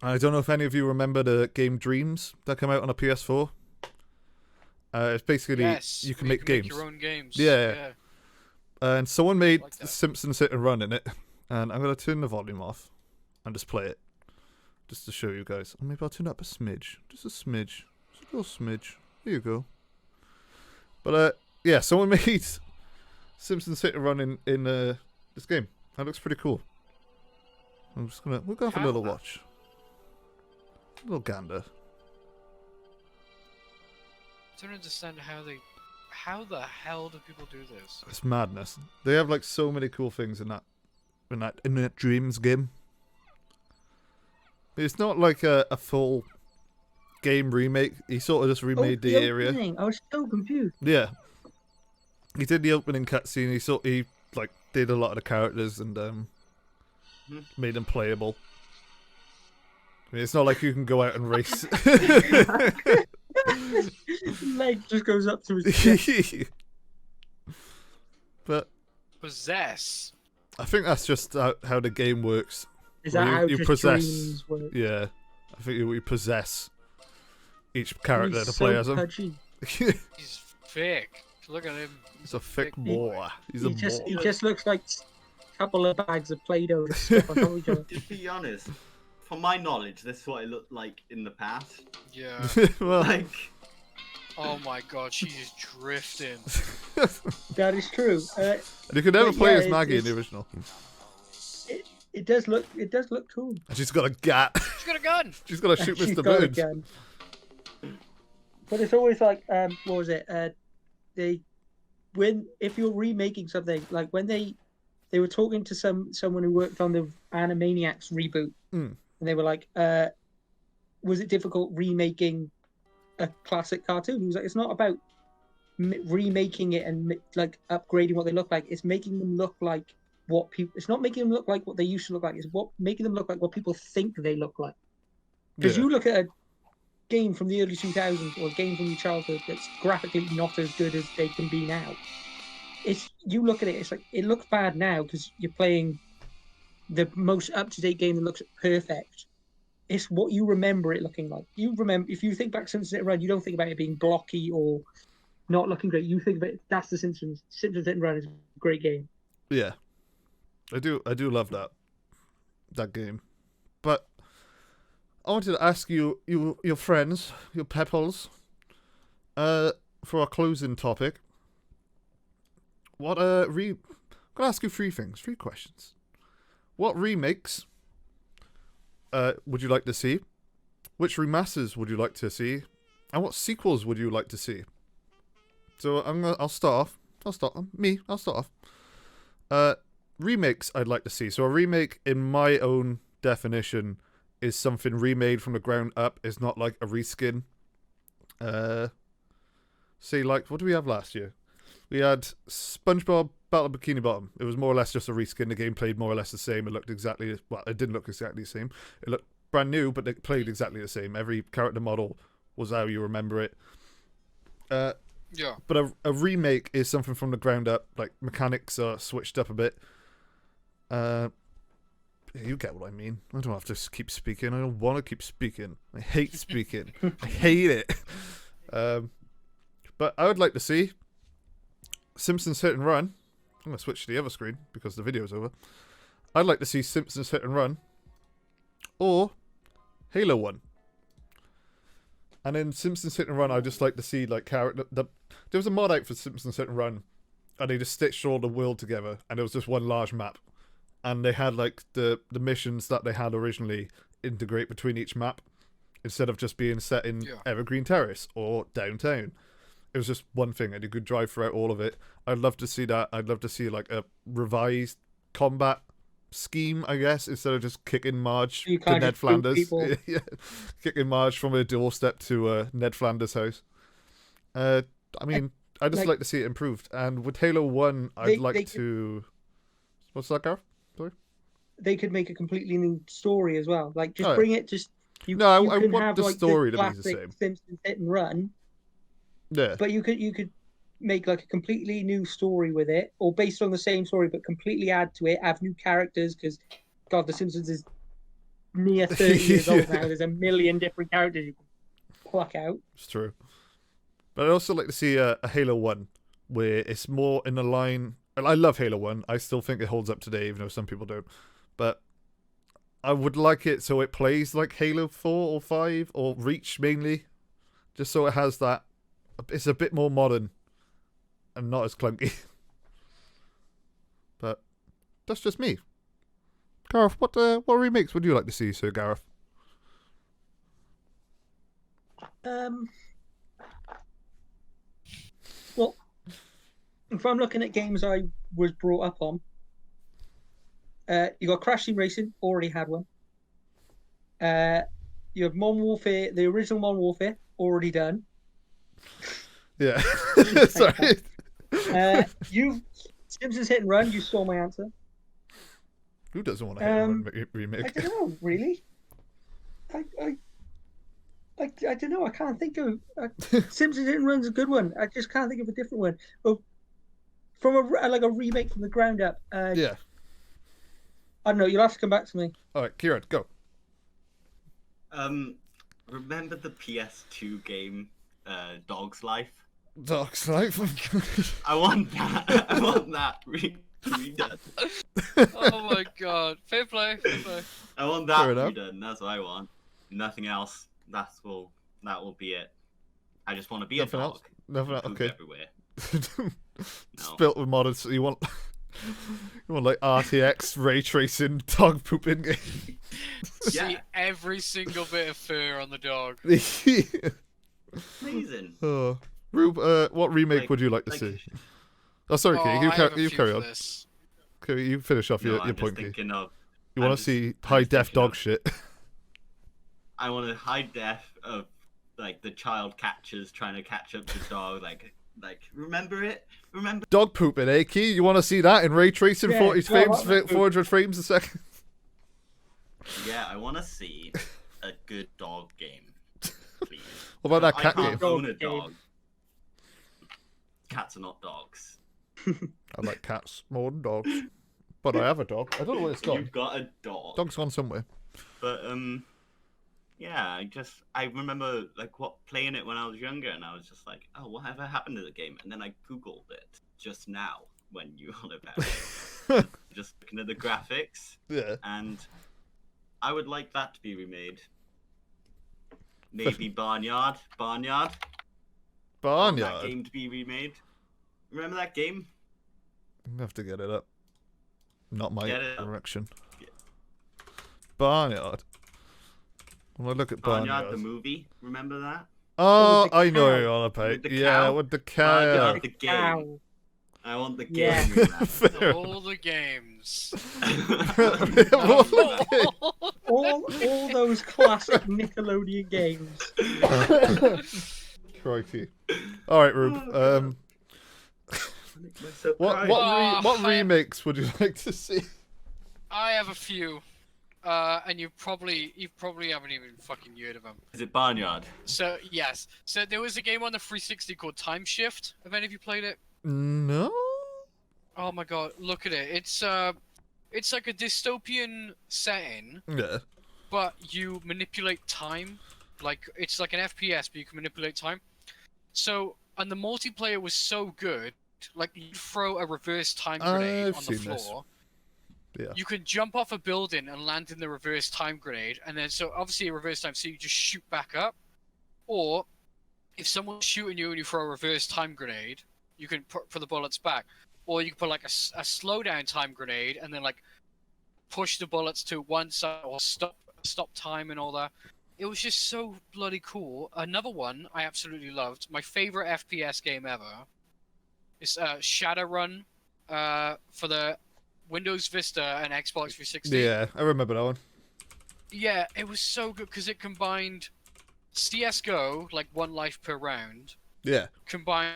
I don't know if any of you remember the game Dreams that came out on a PS4. It's basically you can make games. Make your own games. Yeah. And someone made Like that. Simpsons Hit and Run in it. And I'm going to turn the volume off and just play it. Just to show you guys. Or maybe I'll turn it up a smidge. Just a smidge. Just a little smidge. There you go. But, yeah, someone made Simpsons Hit and Run in this game. That looks pretty cool. We're gonna have a little watch. A little gander. I don't understand how the hell do people do this? It's madness. They have like so many cool things in that Dreams game. It's not like a full game remake. He sort of just remade the area. Opening. I was so confused. Yeah. He did the opening cutscene. He did a lot of the characters and made them playable. I mean, it's not like you can go out and race. Leg just goes up to his chest. But Possess. I think that's just how the game works. Is that how you just possess? dreams work? Yeah, I think you possess each character to play as him. Pudgy. He's thick. Look at him. He's a thick boy. He just looks like a couple of bags of Play-Doh stuck on top of each other. To be honest, from my knowledge, this is what it looked like in the past. Yeah. Well, Like, Oh my god, she's drifting. That is true. and you could never play as Maggie in it's- the original. It does look cool. And she's got a gat. She's got a gun. She's got to shoot She's Mr. got a Burns. gun. But it's always like what was it? If you're remaking something, like when they were talking to someone who worked on the Animaniacs reboot, and they were like, was it difficult remaking a classic cartoon? He was like, it's not about remaking it and like upgrading what they look like. It's making them look like what people. It's not making them look like what they used to look like. It's making them look like what people think they look like. Because you look at a game from the early 2000s or a game from your childhood that's graphically not as good as they can be now, it's you look at it, it's like it looks bad now because you're playing the most up-to-date game that looks perfect. It's what you remember it looking like. You remember if you think back Simpsons Hit and Run, you don't think about it being blocky or not looking great. You think about it, that's the Simpsons. Simpsons Hit and Run is a great game. Yeah, I do love that game. But I wanted to ask you your friends, your pepples, for our closing topic. What I'm gonna ask you three questions. What remakes would you like to see? Which remasters would you like to see? And what sequels would you like to see? So I'll start off. Remakes I'd like to see. So a remake, in my own definition, is something remade from the ground up. It's not like a reskin. Say, like, what did we have last year? We had SpongeBob Battle of Bikini Bottom. It was more or less just a reskin. The game played more or less the same. It looked exactly... Well, it didn't look exactly the same. It looked brand new, but it played exactly the same. Every character model was how you remember it. Yeah. But a remake is something from the ground up. Like, mechanics are switched up a bit. You get what I mean. I don't have to keep speaking. I don't want to keep speaking. I hate speaking. I hate it. But I would like to see Simpsons Hit and Run. I'm going to switch to the other screen because the video's over. I'd like to see Simpsons Hit and Run or Halo 1. And in Simpsons Hit and Run, I'd just like to see, like, character... There was a mod out for Simpsons Hit and Run, and they just stitched all the world together, and it was just one large map. And they had, like, the missions that they had originally integrate between each map, instead of just being set in Evergreen Terrace or downtown. It was just one thing, and you could drive throughout all of it. I'd love to see that. I'd love to see, like, a revised combat scheme, I guess, instead of just kicking Marge to Ned Flanders. Yeah, kicking Marge from her doorstep to Ned Flanders' house. I mean, I'd just like to see it improved. And with Halo 1, I'd like to... What's that, Gareth? Sorry? They could make a completely new story as well. Like, just bring it, just... I want have, the like, story the to be the same. Simpsons Hit and Run. Yeah. But you could make, like, a completely new story with it, or based on the same story, but completely add to it, have new characters, because, God, The Simpsons is near 30 years old now. There's a million different characters you can pluck out. It's true. But I'd also like to see a Halo 1, where it's more in the line... And I love Halo 1. I still think it holds up today, even though some people don't. But I would like it so it plays like Halo 4 or 5, or Reach, mainly. Just so it has that... It's a bit more modern. And not as clunky. But that's just me. Gareth, what remakes would you like to see, Sir Gareth? Well, if I'm looking at games I was brought up on, you got Crash Team Racing, already had one. You have Modern Warfare, the original Modern Warfare, already done. Yeah. Sorry. You Simpsons Hit and Run, you saw my answer. Who doesn't want a Hit and Run remake? I don't know, really. I don't know. I can't think of Simpsons Hit and Run's a good one. I just can't think of a different one. Oh, from a remake from the ground up. Yeah. I don't know. You'll have to come back to me. All right, KIERAN, go. Remember the PS2 game, Dog's Life? Dog's Life. I want that. I want that redone. Oh my god! Fair play. I want that redone. That's what I want. Nothing else. That will be it. I just want to be a dog. Nothing else. Okay. Everywhere. No. Built with modded, so you want like RTX ray tracing dog pooping game. See every single bit of fur on the dog. Amazing. Oh. Rube, what remake would you like to see? Oh, sorry, Key. You carry on. Okay, you finish off your point, Key. You want to see high-def dog shit? I want a high-def of, like, the child catchers trying to catch up to dog, like remember it? Remember? Dog pooping, eh, Key? You want to see that in ray tracing, 40 frames, 400 frames a second? Yeah, I want to see a good dog game, please. What about that cat game? I can't own a dog. Cats are not dogs. I like cats more than dogs. But I have a dog. I don't know where it's gone. You've got a dog. Dog's gone somewhere. But yeah, I remember playing it when I was younger, and I was just like, oh, whatever happened to the game? And then I googled it just now when you were on about it. Just looking at the graphics. Yeah. And I would like that to be remade. Maybe Barnyard. Barnyard. That game to be remade. Remember that game? I have to get it up. Not my direction. Yeah. Barnyard. When I look at Barnyard, the movie. Remember that? Oh, I know what you're on about. With the Yeah, cow? with the cow. Barnyard, the game. I want the game. Yeah. All the games. all those classic Nickelodeon games. Crikey. All right, Rube. What remakes would you like to see? I have a few, and you probably haven't even fucking heard of them. Is it Barnyard? So yes, so there was a game on the 360 called Time Shift. Have any of you played it? No. Oh my god, look at it. It's like a dystopian setting. Yeah. But you manipulate time. Like it's like an FPS, but you can manipulate time. So and the multiplayer was so good. Like you throw a reverse time grenade on the floor. Yeah. You can jump off a building and land in the reverse time grenade, and then so obviously a reverse time, so you just shoot back up. Or if someone's shooting you and you throw a reverse time grenade, you can put the bullets back. Or you can put like a slowdown time grenade and then like push the bullets to one side or stop time and all that. It was just so bloody cool. Another one I absolutely loved. My favorite FPS game ever is Shadowrun for the Windows Vista and Xbox 360. Yeah, I remember that one. Yeah, it was so good because it combined CS:GO, like 1 life per round. Yeah. Combined,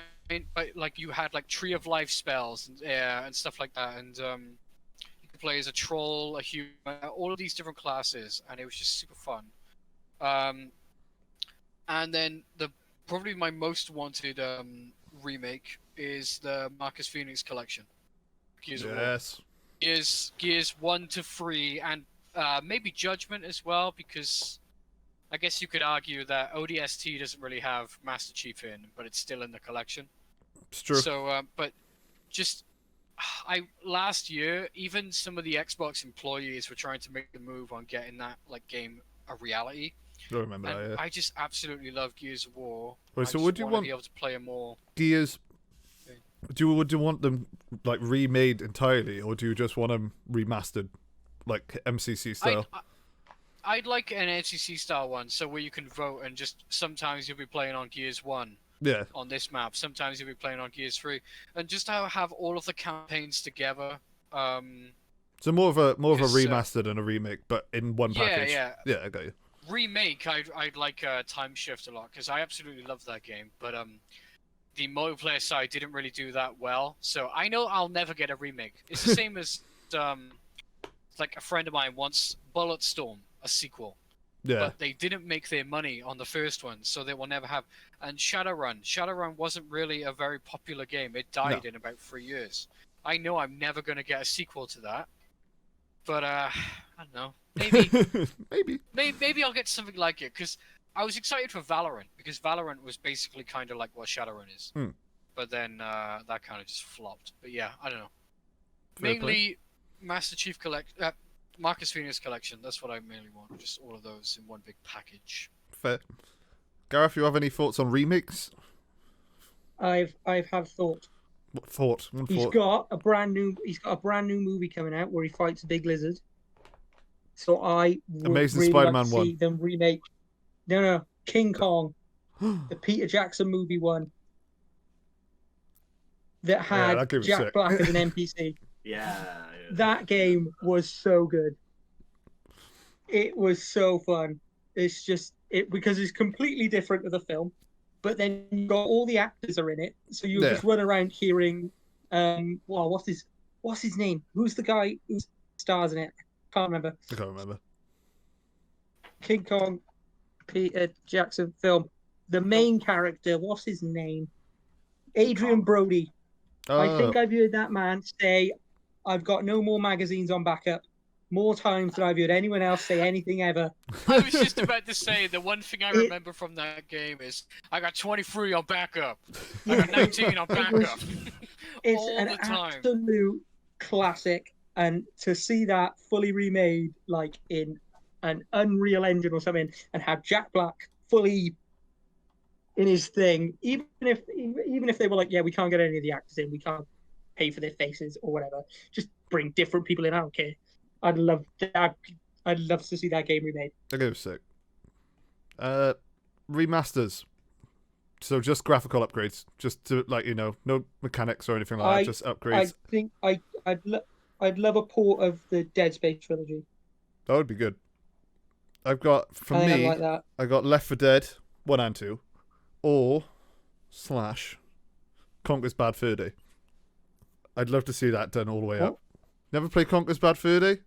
like you had like Tree of Life spells and stuff like that, and you could play as a troll, a human, all of these different classes, and it was just super fun. And then probably my most wanted remake is the Marcus Phoenix collection. Gears of War. Yes. Gears 1 to 3, and maybe Judgment as well, because I guess you could argue that ODST doesn't really have Master Chief in, but it's still in the collection. It's true. So, but just last year, even some of the Xbox employees were trying to make the move on getting that game a reality. I remember that. Yeah. I just absolutely love Gears of War. Wait, so would you want to be able to play more Gears? Would you want them like remade entirely, or do you just want them remastered, like MCC style? I'd like an MCC style one, so where you can vote, and just sometimes you'll be playing on Gears 1. Yeah. On this map, sometimes you'll be playing on Gears 3, and just have all of the campaigns together. So more of a remastered and a remake, but in one package. Yeah. Yeah, I got you. Remake, I'd like Time Shift a lot because I absolutely love that game, but the multiplayer side didn't really do that well. So I know I'll never get a remake. It's the same as like a friend of mine wants Bulletstorm, a sequel. Yeah. But they didn't make their money on the first one, so they will never have. And Shadowrun wasn't really a very popular game. It died in about 3 years. I know I'm never going to get a sequel to that. But, I don't know. Maybe I'll get something like it, because I was excited for Valorant, because Valorant was basically kind of like what Shadowrun is. But then that kind of just flopped. But yeah, I don't know. Mainly Master Chief Marcus Phoenix collection, that's what I mainly want. Just all of those in one big package. Fair. Gareth, you have any thoughts on remakes? I've had thought. What thought? He's got a brand new movie coming out where he fights a big lizard. So I would Amazing really Spider-Man like to see them remake. No, King Kong, the Peter Jackson movie one that had Jack Black as an NPC. Yeah. That game was so good. It was so fun. It's just because it's completely different to the film, but then you got all the actors are in it, so you just run around hearing, what's his name? Who's the guy who stars in it? I can't remember. King Kong, Peter Jackson film. The main character, what's his name? Adrian Brody. I think I've heard that man say, "I've got no more magazines on backup." More times than I've heard anyone else say anything ever. I was just about to say, the one thing I remember from that game is, I got 23 on backup. I got 19 on backup. It's All an the time. absolute classic. And to see that fully remade, like in an Unreal Engine or something, and have Jack Black fully in his thing, even if they were like, yeah, we can't get any of the actors in, we can't pay for their faces or whatever, just bring different people in, I don't care. I'd love that. I'd love to see that game remade. That game was sick. Remasters. So just graphical upgrades, just to no mechanics or anything like that, just upgrades. I think I'd love a port of the Dead Space trilogy. That would be good. I've got I got Left 4 Dead 1 and 2, or / Conker's Bad Fur Day. I'd love to see that done all the way up. Never played Conker's Bad Fur Day?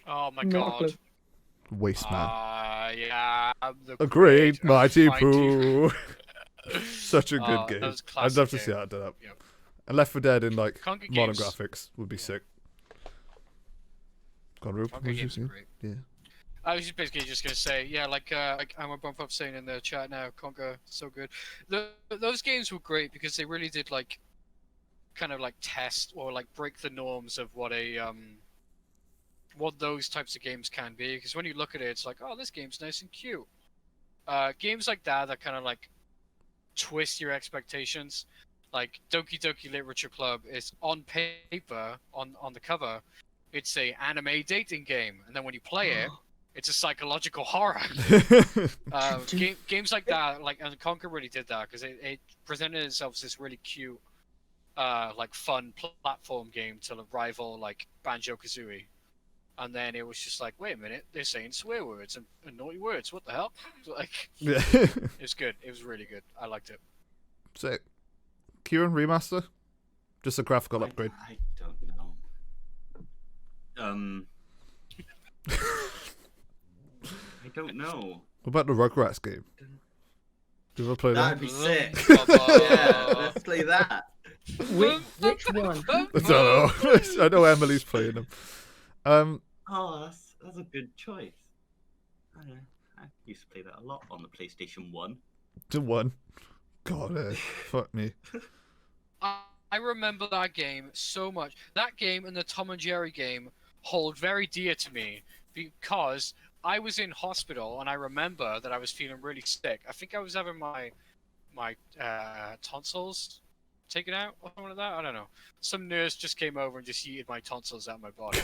Oh my god. Waste man. Yeah. A great mighty Pooh. Such a good game. I'd love to see that done up. Yep. And Left 4 Dead in like Conker modern games. graphics would be sick. Go on, Rube. Conker games are great. Yeah. I was just basically just gonna say, yeah, like I'm a bump up saying in the chat now, Conker, so good. Those games were great because they really did like kind of like test or like break the norms of what those types of games can be. Because when you look at it, it's like, oh, this game's nice and cute. Games like that kind of like twist your expectations. Like Doki Doki Literature Club is on paper, on the cover, it's a anime dating game, and then when you play it, it's a psychological horror. Games like that, like, and Conker really did that because it presented itself as this really cute, like fun platform game to rival like Banjo-Kazooie. And then it was just like, wait a minute, they're saying swear words and naughty words. What the hell? Like, yeah. It was good. It was really good. I liked it. Sick. KIERAN remaster? Just a graphical upgrade. I don't know. I don't know. What about the Rugrats game? Did you ever play that? That'd be sick. Yeah, let's play that. Which one? I don't know. I know Emily's playing them. Oh, that's a good choice. I don't know. I used to play that a lot on the PlayStation 1. The one. God, fuck me. I remember that game so much. That game and the Tom and Jerry game hold very dear to me because I was in hospital and I remember that I was feeling really sick. I think I was having my tonsils taken out or something like that. I don't know. Some nurse just came over and just yeeted my tonsils out of my body.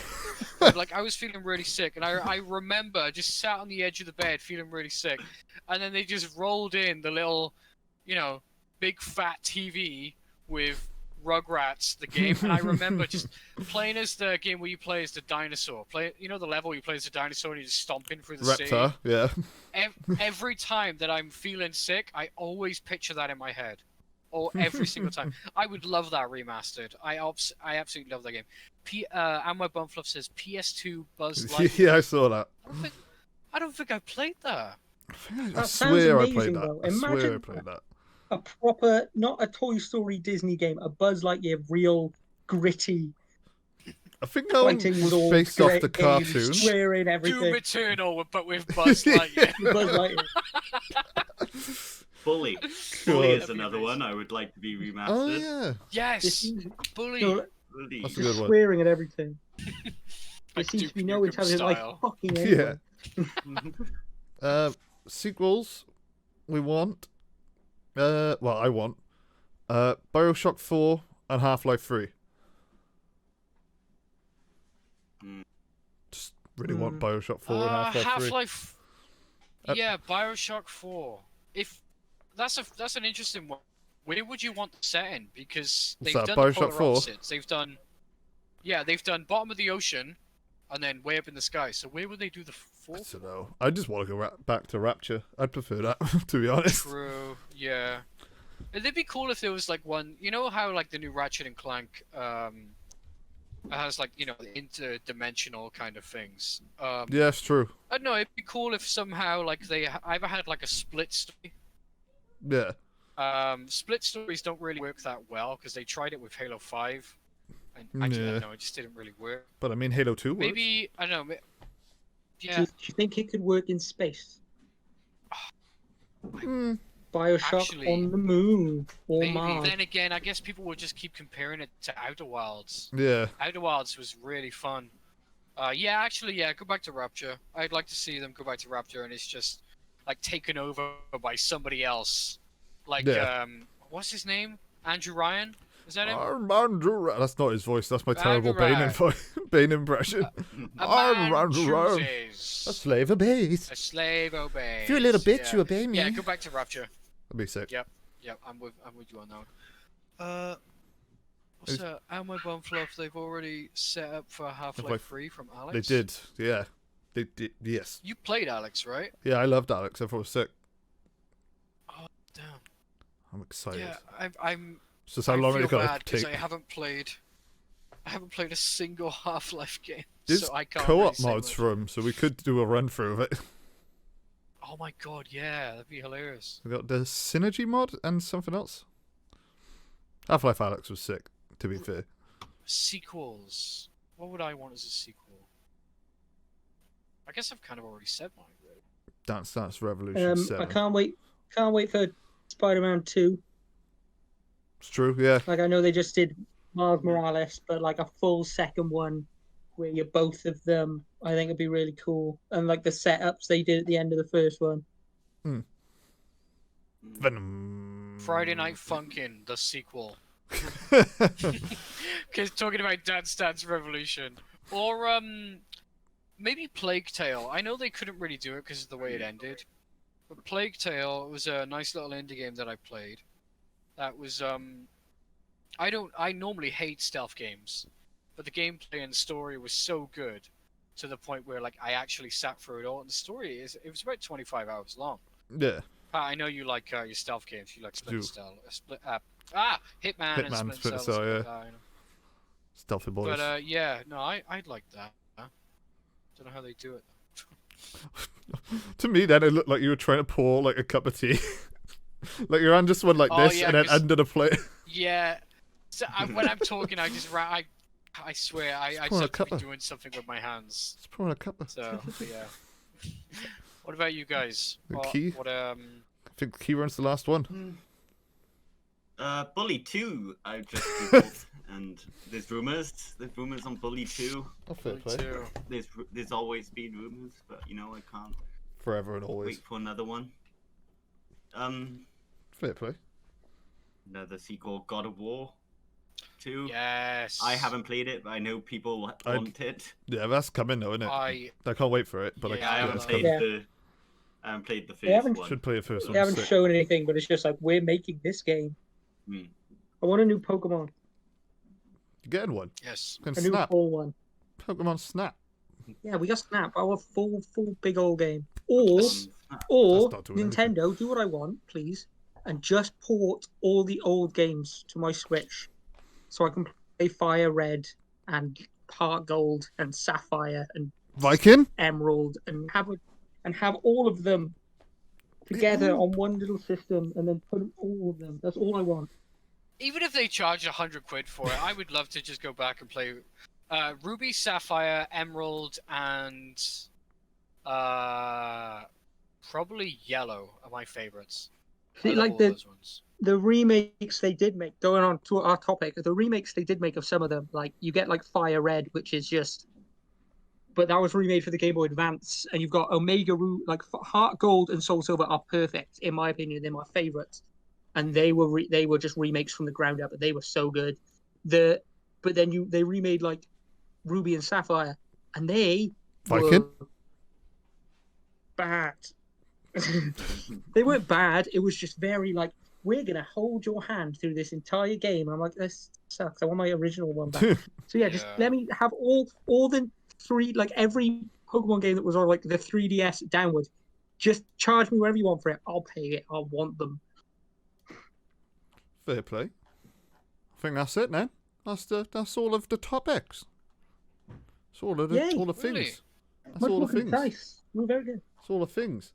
Like, I was feeling really sick, and I remember just sat on the edge of the bed feeling really sick, and then they just rolled in the little, big fat TV with Rugrats, the game, and I remember just playing as the game where you play as the dinosaur. The level where you play as the dinosaur and you're just stomping through the Reptar, sea. yeah. Every time that I'm feeling sick, I always picture that in my head. Or every single time. I would love that remastered. I absolutely love that game. And my Bumfluff says PS2 Buzz Lightyear. Yeah, I saw that. I don't think I played that. I swear I played that. I swear I Imagine played that. a proper, not a Toy Story Disney game, a Buzz Lightyear real gritty. I think that one was based off the cartoon. Swearing everything. Doom Eternal, but with Buzz Lightyear. Buzz Lightyear. Bully. Bully is another one I would like to be remastered. Oh, yeah. Yes! Bully! Bully. That's a good one. Swearing at everything. There Like seems to be Duke no Nukem intelligence like style. fucking Yeah. Sequels we want. I want. BioShock 4 and Half-Life 3. Just really want BioShock 4 and Half-Life 3. Half-Life. Yeah, BioShock 4. If that's an interesting one. Where would you want the setting? Because they've done BioShock the polar 4? opposites. They've done bottom of the ocean, and then way up in the sky. So where would they do the I fourth? don't know. I just want to go back to Rapture. I'd prefer that, to be honest. True. Yeah. It'd be cool if there was like one. You know how like the new Ratchet and Clank has like interdimensional kind of things. Yeah, it's true. I don't know. It'd be cool if somehow like they either had like a split story. Yeah. Split stories don't really work that well because they tried it with Halo 5. And actually, Yeah. no, it just didn't really work. But I mean, Halo 2 works. Maybe, I don't know. Yeah. Do you think it could work in space? Hmm. Bioshock Actually, on the moon or Maybe. Mars. Then again, I guess people will just keep comparing it to Outer Wilds. Yeah. Outer Wilds was really fun. Yeah, actually, yeah, go back to Rapture. I'd like to see them go back to Rapture, and it's just like taken over by somebody else. Like, Yeah. What's his name? Andrew Ryan? Is that him? That's not his voice. That's my terrible Andrew Bane impression. A man A chooses. slave obeys. A slave obeys. If you're a little bitch, yeah. you obey me. Yeah, go back to Rapture. That'd be sick. Yep, I'm with you on that. What's that? And my bum fluff. They've already set up for Half-Life 3 from Alex. They did, yeah. They did, yes. You played Alex, right? Yeah, I loved Alex. I thought it was sick. Oh damn. I'm excited. Yeah, I'm. It's just how long feel it gonna bad because take. I haven't played a single Half-Life game, There's so I can't. co-op really say mods much. for them, so we could do a run through of it. Oh my god, yeah, that'd be hilarious. We got the synergy mod and something else. Half-Life Alex was sick, to be fair. Sequels. What would I want as a sequel? I guess I've kind of already said mine, really. Dance Dance Revolution 7. I can't wait for Spider-Man 2. It's true, yeah. Like, I know they just did Miles Morales, but like a full second one where you're both of them, I think it'd be really cool. And like the setups they did at the end of the first one. Venom. Friday Night Funkin', the sequel. Because talking about Dance Dance Revolution. Or, maybe Plague Tale. I know they couldn't really do it because of the way it ended. But Plague Tale was a nice little indie game that I played. That was, I normally hate stealth games. But the gameplay and the story was so good to the point where, like, I actually sat through it all. And the story it was about 25 hours long. Yeah. I know you like your stealth games. You like Splinter Cell. Hitman and Hitman, Splinter Splinter Cell. Cell, yeah. Like that, I know. Stealthy boys. But yeah, no, I'd like that. Don't know how they do it. To me, then it looked like you were trying to pour like a cup of tea. Like your hand just went like Oh, this, yeah, and then 'cause- under the plate. Yeah. So when I'm talking, I just I swear I just pouring a have to be cuppa. doing something with my hands. Just pouring a cup of. So yeah. What about you guys? The What, key? what I think KIERAN's the last one. Bully 2, I just googled, and there's rumors. There's rumors on Bully 2. Oh, fair play. Two. There's always been rumors, but you know I can't Forever and always. wait for another one. Fair play. Another sequel, God of War 2. Yes. I haven't played it, but I know people want it. Yeah, that's coming though, isn't it? I can't wait for it, but Yeah, like, I haven't it's played coming. I haven't played the They first haven't- one. Should play it first. They haven't shown anything, but it's just like, we're making this game. Hmm. I want a new Pokemon. You're getting one. Yes. Can A new Snap. full one. Pokemon Snap. Yeah, we got Snap. I want a full big old game. Or That's not doing Nintendo, do what I want, please, and just port all the old games to my Switch, so I can play Fire Red and Heart Gold and Sapphire and Viking. Emerald and have all of them together on one little system, and then put all of them. That's all I want. Even if they charge £100 for it, I would love to just go back and play Ruby, Sapphire, Emerald, and probably Yellow are my favorites. See, like the remakes they did make, going on to our topic, the remakes they did make of some of them, like you get like Fire Red, which is just, but that was remade for the Game Boy Advance, and you've got Omega like Heart Gold and Soul Silver are perfect in my opinion. They're my favorites, and they were just remakes from the ground up, but they were so good. But then they remade like Ruby and Sapphire, and they Viking. were bad. They weren't bad. It was just very like, we're gonna hold your hand through this entire game. I'm like, this sucks. I want my original one back. So yeah, just let me have all the three, like every Pokemon game that was on like the 3DS downwards. Just charge me whatever you want for it. I'll pay it. I want them. Fair play. I think that's it, then. That's all of the topics. That's all of the Yay. all the things. Really? That's Much all more the things. concise. You're very good. That's all the things.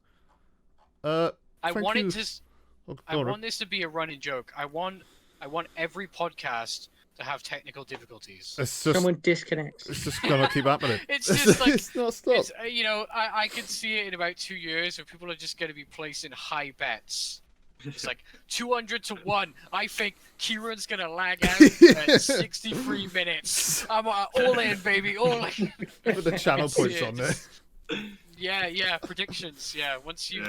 I thank wanted you. to. I want this to be a running joke. I want every podcast to have technical difficulties. It's just, Someone disconnects. it's just gonna keep happening. It's just like it's not stop. it's, you know, I could see it in about 2 years where people are just going to be placing high bets. It's like 200 to 1. I think Kieran's going to lag out at 63 minutes. I'm all in, baby, all in. With the channel points on there. Yeah, predictions. Yeah, once you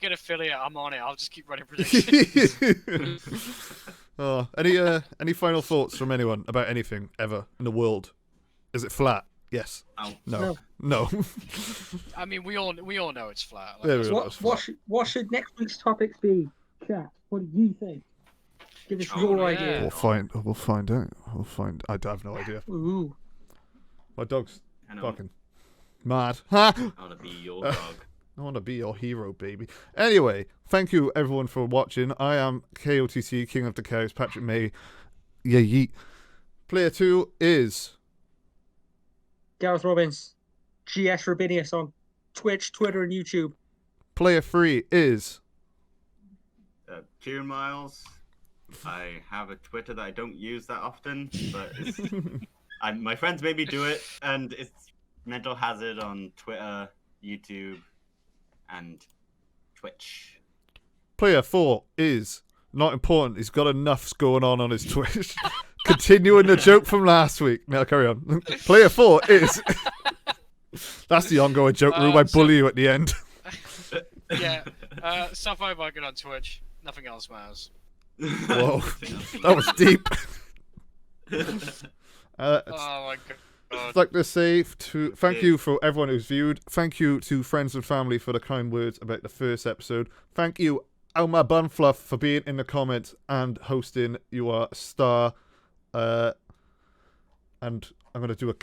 get affiliate, I'm on it. I'll just keep running predictions. Oh, any final thoughts from anyone about anything ever in the world? Is it flat? Yes. Oh. No. I mean, we all know it's flat. Like, Yeah, we all know it's flat. What should next week's topics be? Chat. What do you think? Give us your idea. We'll find out. I have no idea. Ooh. My dog's I know. fucking mad. I want to be your dog. I want to be your hero, baby. Anyway, thank you everyone for watching. I am KOTC, King of the Cows, Patrick May. Yeah, yeet. Player 2 is Gareth Robbins. GSRobinius on Twitch, Twitter, and YouTube. Player 3 is KIERAN Miles. I have a Twitter that I don't use that often, but it's, my friends made me do it, and it's Mental Hazard on Twitter, YouTube, and Twitch. Player 4 is not important. He's got enough going on his Twitch. Continuing the joke from last week. Now carry on. Player 4 is. That's the ongoing joke. Rube, I bully you at the end. Yeah. SAPPHIREVIKING on Twitch. Nothing else matters. Whoa, that was deep. Oh my god. I'd like to say thank you for everyone who's viewed. Thank you to friends and family for the kind words about the first episode. Thank you, Alma Bunfluff, for being in the comments and hosting. You are a star. And I'm going to do a